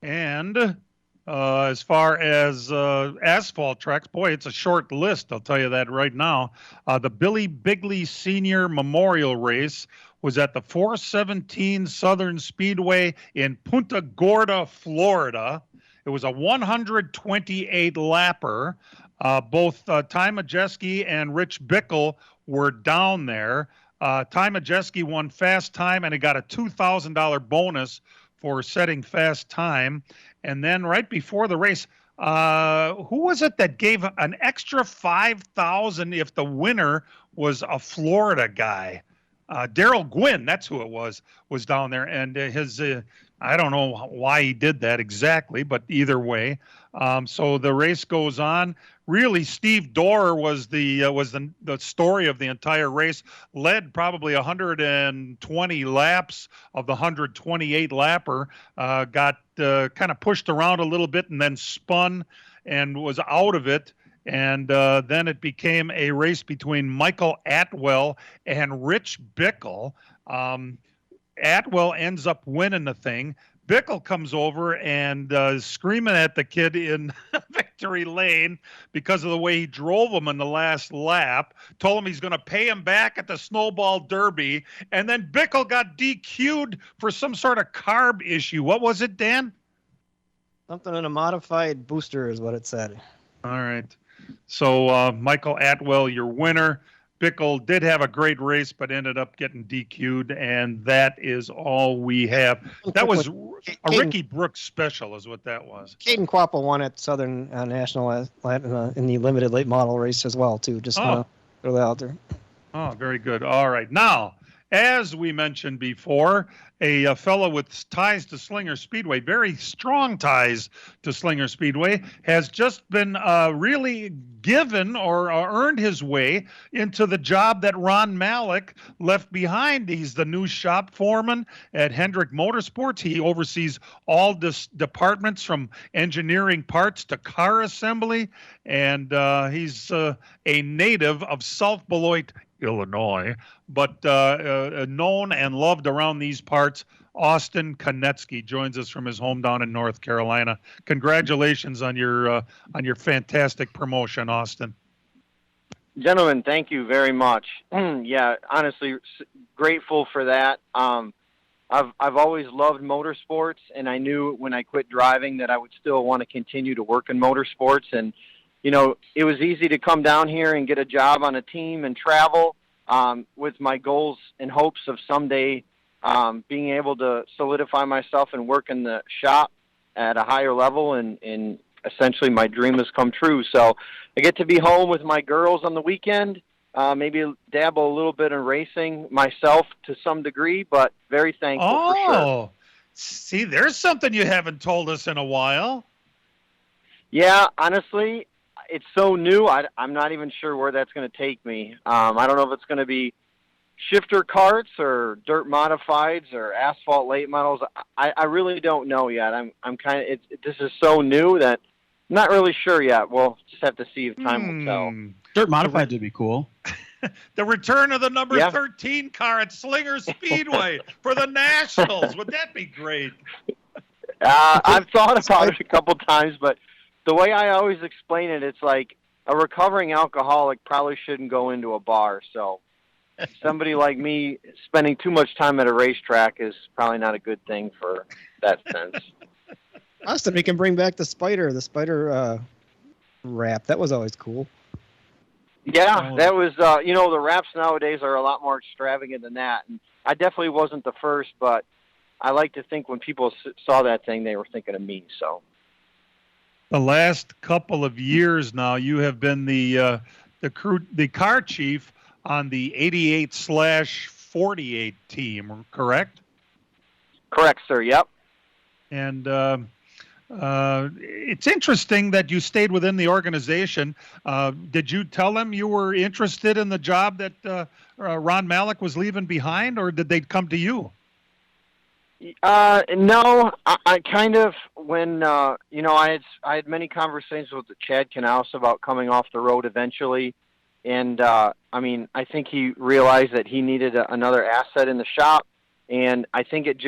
And as far as asphalt tracks, boy, it's a short list. I'll tell you that right now. The Billy Bigley Senior Memorial Race was at the 417 Southern Speedway in Punta Gorda, Florida. It was a 128 lapper. Both Ty Majeski and Rich Bickle were down there. Ty Majeski won fast time, and he got a $2,000 bonus for setting fast time. And then right before the race, who was it that gave an extra $5,000 if the winner was a Florida guy? Daryl Gwynn, that's who it was down there. And his, I don't know why he did that exactly, but either way. So the race goes on. Really, Steve Dorr was the story of the entire race. Led probably 120 laps of the 128 lapper. Got kind of pushed around a little bit and then spun and was out of it. And then it became a race between Michael Atwell and Rich Bickle. Atwell ends up winning the thing. Bickle comes over and screaming at the kid in victory lane because of the way he drove him in the last lap. Told him he's going to pay him back at the Snowball Derby. And then Bickle got DQ'd for some sort of carb issue. What was it, Dan? Something in a modified booster is what it said. All right. So Michael Atwell, your winner. Bickle did have a great race, but ended up getting DQ'd, and that is all we have. That was a Ricky Brooks special is what that was. Caden Quapple won at Southern National in the limited late model race as well, too. Just want to Throw that out there. Oh, very good. All right. Now, as we mentioned before, a fellow with ties to Slinger Speedway, very strong ties to Slinger Speedway, has just been really given or earned his way into the job that Ron Malik left behind. He's the new shop foreman at Hendrick Motorsports. He oversees all this departments from engineering parts to car assembly, and he's a native of South Beloit, Illinois, but known and loved around these parts. Austin Konetsky joins us from his hometown in North Carolina. Congratulations on your fantastic promotion, Austin. Gentlemen, thank you very much. Yeah, honestly, grateful for that. I've always loved motorsports, and I knew when I quit driving that I would still want to continue to work in motorsports. And you know, it was easy to come down here and get a job on a team and travel with my goals and hopes of someday being able to solidify myself and work in the shop at a higher level. And essentially my dream has come true. So I get to be home with my girls on the weekend, maybe dabble a little bit in racing myself to some degree, but very thankful for sure. Oh, see, there's something you haven't told us in a while. Yeah, honestly, it's so new. I'm not even sure where that's going to take me. I don't know if it's going to be shifter carts or dirt modifieds or asphalt late models. I really don't know yet. I'm kind of. This is so new that I'm not really sure yet. We'll just have to see if time will tell. Dirt modifieds would be cool. The return of the number 13 car at Slinger Speedway for the Nationals. Would that be great? I've thought about it a couple times, but the way I always explain it, it's like a recovering alcoholic probably shouldn't go into a bar. So somebody like me spending too much time at a racetrack is probably not a good thing for that sense. Austin, we can bring back the spider wrap. That was always cool. Yeah, that was, the wraps nowadays are a lot more extravagant than that. And I definitely wasn't the first, but I like to think when people saw that thing, they were thinking of me. So the last couple of years now, you have been the car chief on the 88/48 team, correct? Correct, sir. Yep. And it's interesting that you stayed within the organization. Did you tell them you were interested in the job that Ron Malik was leaving behind, or did they come to you? No, I kind of, when, I had many conversations with Chad Knaus about coming off the road eventually. And, I think he realized that he needed another asset in the shop. And I think it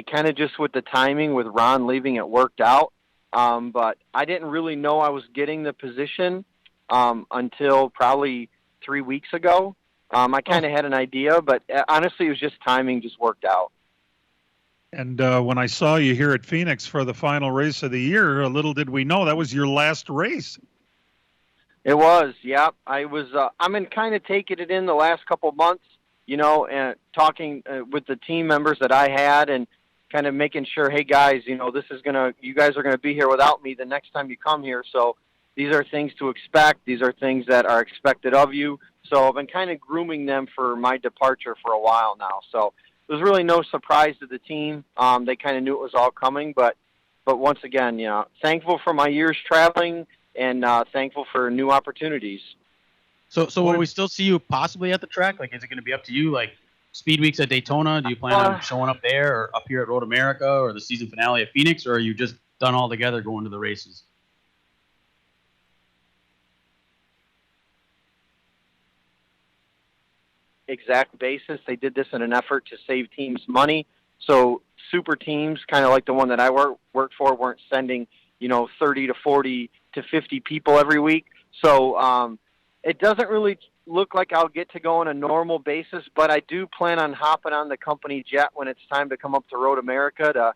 kind of just with the timing with Ron leaving, it worked out. But I didn't really know I was getting the position until probably 3 weeks ago. I kind of had an idea, but honestly, it was just timing, just worked out. And when I saw you here at Phoenix for the final race of the year, little did we know that was your last race. It was, yeah. I've been kind of taking it in the last couple of months, and talking with the team members that I had and kind of making sure, hey guys, you guys are going to be here without me the next time you come here. So these are things to expect. These are things that are expected of you. So I've been kind of grooming them for my departure for a while now. So it was really no surprise to the team. They kind of knew it was all coming, but once again, thankful for my years traveling and thankful for new opportunities. So will we still see you possibly at the track? Like, is it going to be up to you? Like Speed Weeks at Daytona? Do you plan on showing up there or up here at Road America or the season finale at Phoenix, or are you just done all together going to the races? Exact basis. They did this in an effort to save teams money. So super teams, kind of like the one that I worked for, weren't sending 30 to 40 to 50 people every week. So it doesn't really look like I'll get to go on a normal basis, but I do plan on hopping on the company jet when it's time to come up to Road America to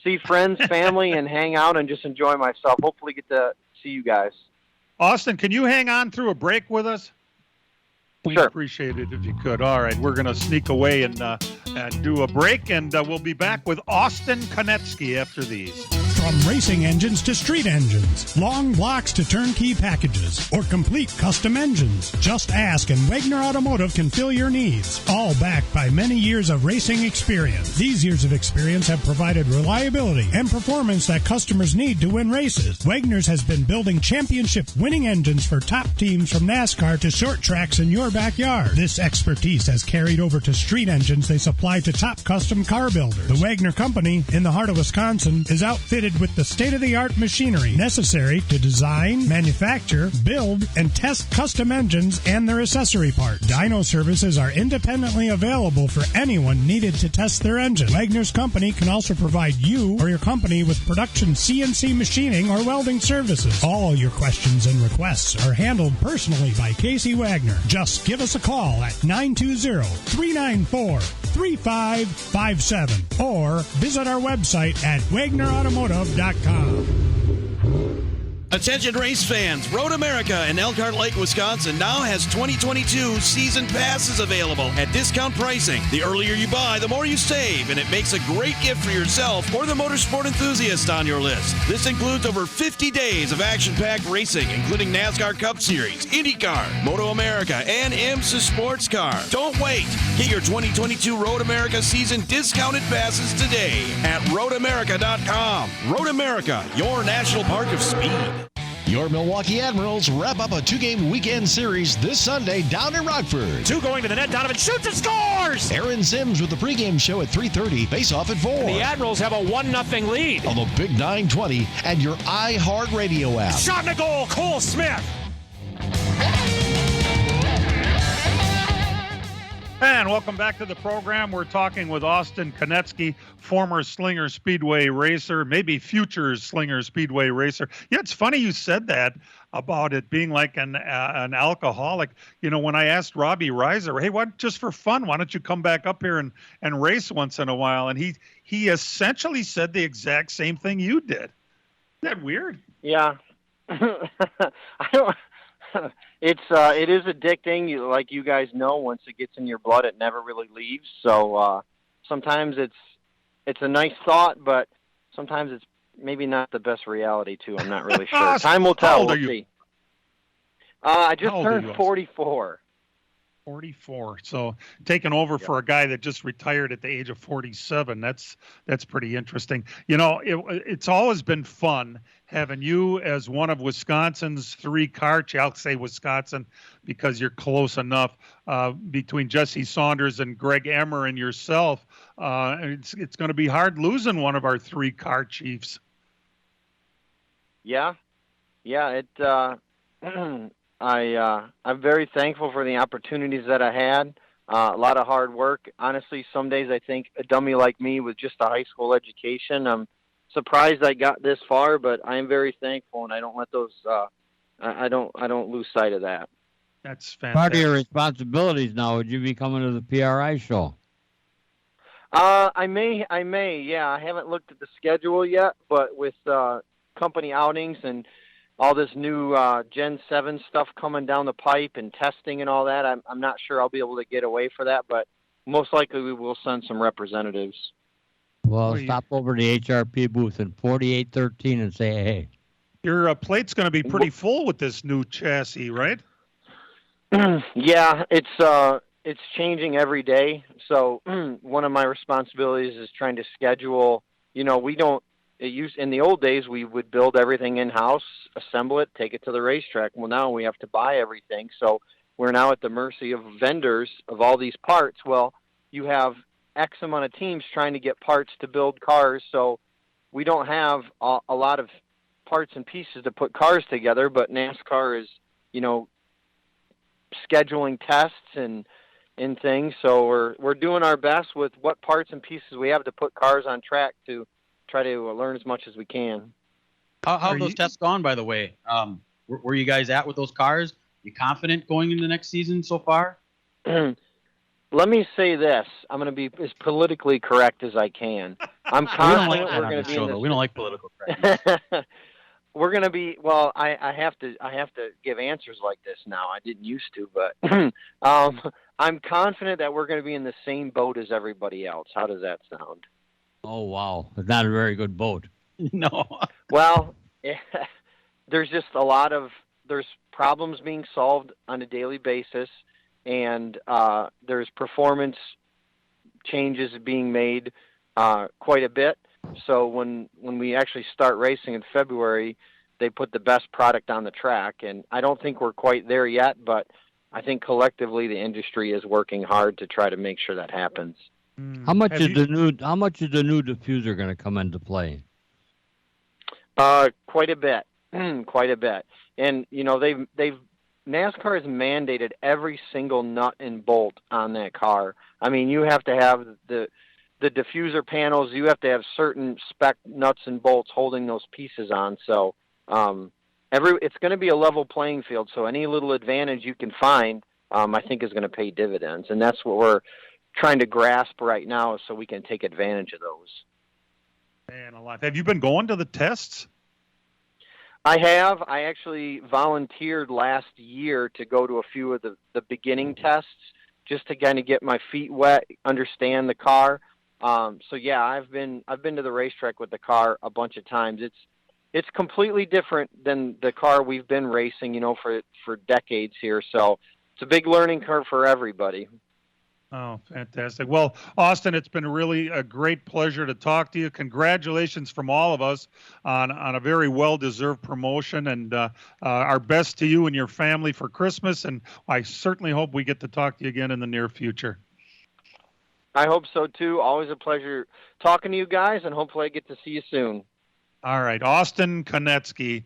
see friends, family, and hang out and just enjoy myself. Hopefully get to see you guys. Austin, can you hang on through a break with us? We'd Sure. appreciate it if you could. All right, we're going to sneak away and do a break, and we'll be back with Austin Konetsky after these. From racing engines to street engines, long blocks to turnkey packages, or complete custom engines. Just ask and Wagner Automotive can fill your needs. All backed by many years of racing experience. These years of experience have provided reliability and performance that customers need to win races. Wagner's has been building championship winning engines for top teams from NASCAR to short tracks in your backyard. This expertise has carried over to street engines they supply to top custom car builders. The Wagner Company, in the heart of Wisconsin, is outfitted with the state-of-the-art machinery necessary to design, manufacture, build, and test custom engines and their accessory parts. Dyno services are independently available for anyone needed to test their engine. Wagner's Company can also provide you or your company with production CNC machining or welding services. All your questions and requests are handled personally by Casey Wagner. Just give us a call at 920-394-3557 or visit our website at WagnerAutomotive.com. Attention race fans, Road America in Elkhart Lake, Wisconsin now has 2022 season passes available at discount pricing. The earlier you buy, the more you save, and it makes a great gift for yourself or the motorsport enthusiast on your list. This includes over 50 days of action-packed racing, including NASCAR Cup Series, IndyCar, Moto America, and IMSA Sports Car. Don't wait. Get your 2022 Road America season discounted passes today at roadamerica.com. Road America, your national park of speed. Your Milwaukee Admirals wrap up a 2-game weekend series this Sunday down in Rockford. 2 going to the net. Donovan shoots and scores! Aaron Sims with the pregame show at 3:30. Face off at 4. And the Admirals have a 1-0 lead. On the Big 920 and your iHeartRadio app. Shot and a goal, Cole Smith. And welcome back to the program. We're talking with Austin Konetsky, former Slinger Speedway racer, maybe future Slinger Speedway racer. Yeah, it's funny you said that about it being like an alcoholic. You know, when I asked Robbie Reiser, hey, what, just for fun, why don't you come back up here and race once in a while? And he essentially said the exact same thing you did. Isn't that weird? Yeah. I don't... It is addicting. Like you guys know, once it gets in your blood, it never really leaves. So sometimes it's a nice thought, but sometimes it's maybe not the best reality too. I'm not really sure. Time will tell. We'll see. I just turned 44. 44. So taking over for a guy that just retired at the age of 47. That's pretty interesting. You know, it's always been fun having you as one of Wisconsin's 3 car chiefs. I'll say Wisconsin because you're close enough between Jesse Saunders and Greg Emmer and yourself. It's going to be hard losing one of our 3 car chiefs. Yeah. I'm very thankful for the opportunities that I had. A lot of hard work. Honestly, some days I think a dummy like me with just a high school education, I'm surprised I got this far, but I am very thankful, and I don't let those. I don't lose sight of that. That's fantastic. Part of your responsibilities now, would you be coming to the PRI show? I may. Yeah, I haven't looked at the schedule yet, but with company outings and all this new Gen 7 stuff coming down the pipe and testing and all that, I'm not sure I'll be able to get away for that, but most likely we will send some representatives. Well, stop over to the HRP booth in 4813 and say hey. Your plate's going to be pretty full with this new chassis, right? Yeah, it's changing every day. So one of my responsibilities is trying to schedule. You know, in the old days, we would build everything in-house, assemble it, take it to the racetrack. Well, now we have to buy everything. So we're now at the mercy of vendors of all these parts. Well, you have X amount of teams trying to get parts to build cars. So we don't have a lot of parts and pieces to put cars together, but NASCAR is, scheduling tests and things. So we're doing our best with what parts and pieces we have to put cars on track to try to learn as much as we can. How have those tests gone, by the way? Where you guys at with those cars? You confident going into the next season so far? Let me say this. I'm going to be as politically correct as I can. I'm confident we're going to be in this. We don't like political correctness. We're going to be, well, I have to give answers like this now. I didn't used to, but I'm confident that we're going to be in the same boat as everybody else. How does that sound? Oh, wow. It's not a very good boat. No. Well, there's just there's problems being solved on a daily basis, and there's performance changes being made quite a bit. So when we actually start racing in February, they put the best product on the track, and I don't think we're quite there yet, but I think collectively the industry is working hard to try to make sure that happens. How much is the new diffuser going to come into play? Quite a bit, quite a bit. And NASCAR has mandated every single nut and bolt on that car. I mean, you have to have the diffuser panels. You have to have certain spec nuts and bolts holding those pieces on. So it's going to be a level playing field. So any little advantage you can find, I think, is going to pay dividends, and that's what we're trying to grasp right now, so we can take advantage of those. Man alive. Have you been going to the tests? I have. I actually volunteered last year to go to a few of the beginning tests just to kind of get my feet wet, understand the car. So yeah, I've been to the racetrack with the car a bunch of times. It's completely different than the car we've been racing, for decades here. So it's a big learning curve for everybody. Oh, fantastic. Well, Austin, it's been really a great pleasure to talk to you. Congratulations from all of us on a very well-deserved promotion, and our best to you and your family for Christmas, and I certainly hope we get to talk to you again in the near future. I hope so, too. Always a pleasure talking to you guys, and hopefully I get to see you soon. All right, Austin Konetsky,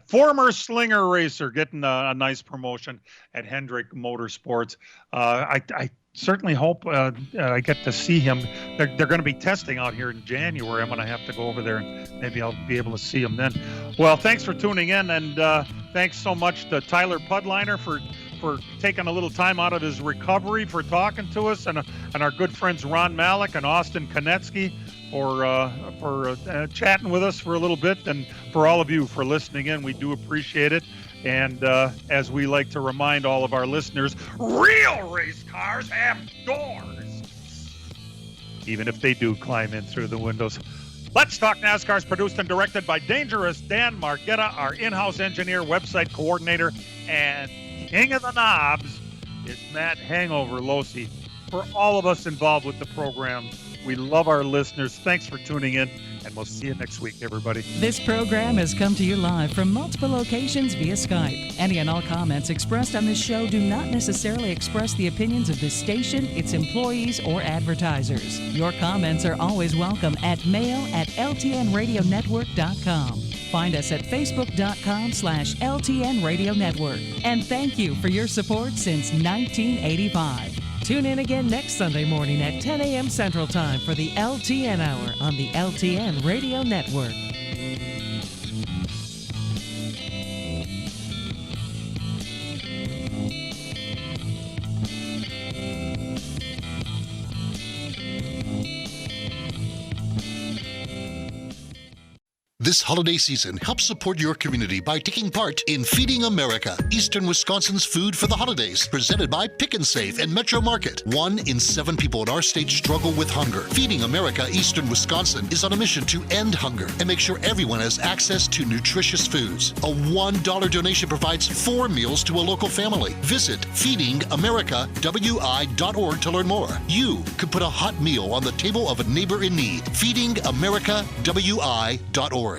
former Slinger racer, getting a nice promotion at Hendrick Motorsports. I certainly hope I get to see him. They're going to be testing out here in January. I'm going to have to go over there, and maybe I'll be able to see him then. Well, thanks for tuning in, and thanks so much to Tyler Pudliner for taking a little time out of his recovery for talking to us, and our good friends Ron Malik and Austin Konetsky for chatting with us for a little bit, and for all of you for listening in. We do appreciate it. And as we like to remind all of our listeners, real race cars have doors, even if they do climb in through the windows. Let's Talk NASCAR is produced and directed by Dangerous Dan Margetta, our in-house engineer, website coordinator, and king of the knobs is Matt Hangover Losi. For all of us involved with the program, we love our listeners. Thanks for tuning in, and we'll see you next week, everybody. This program has come to you live from multiple locations via Skype. Any and all comments expressed on this show do not necessarily express the opinions of this station, its employees, or advertisers. Your comments are always welcome at mail@ltnradionetwork.com. Find us at facebook.com/LTN Radio Network. And thank you for your support since 1985. Tune in again next Sunday morning at 10 a.m. Central Time for the LTN Hour on the LTN Radio Network. This holiday season, help support your community by taking part in Feeding America, Eastern Wisconsin's Food for the Holidays, presented by Pick and Save and Metro Market. 1 in 7 people in our state struggle with hunger. Feeding America, Eastern Wisconsin is on a mission to end hunger and make sure everyone has access to nutritious foods. A $1 donation provides 4 meals to a local family. Visit feedingamericawi.org to learn more. You could put a hot meal on the table of a neighbor in need. Feedingamericawi.org.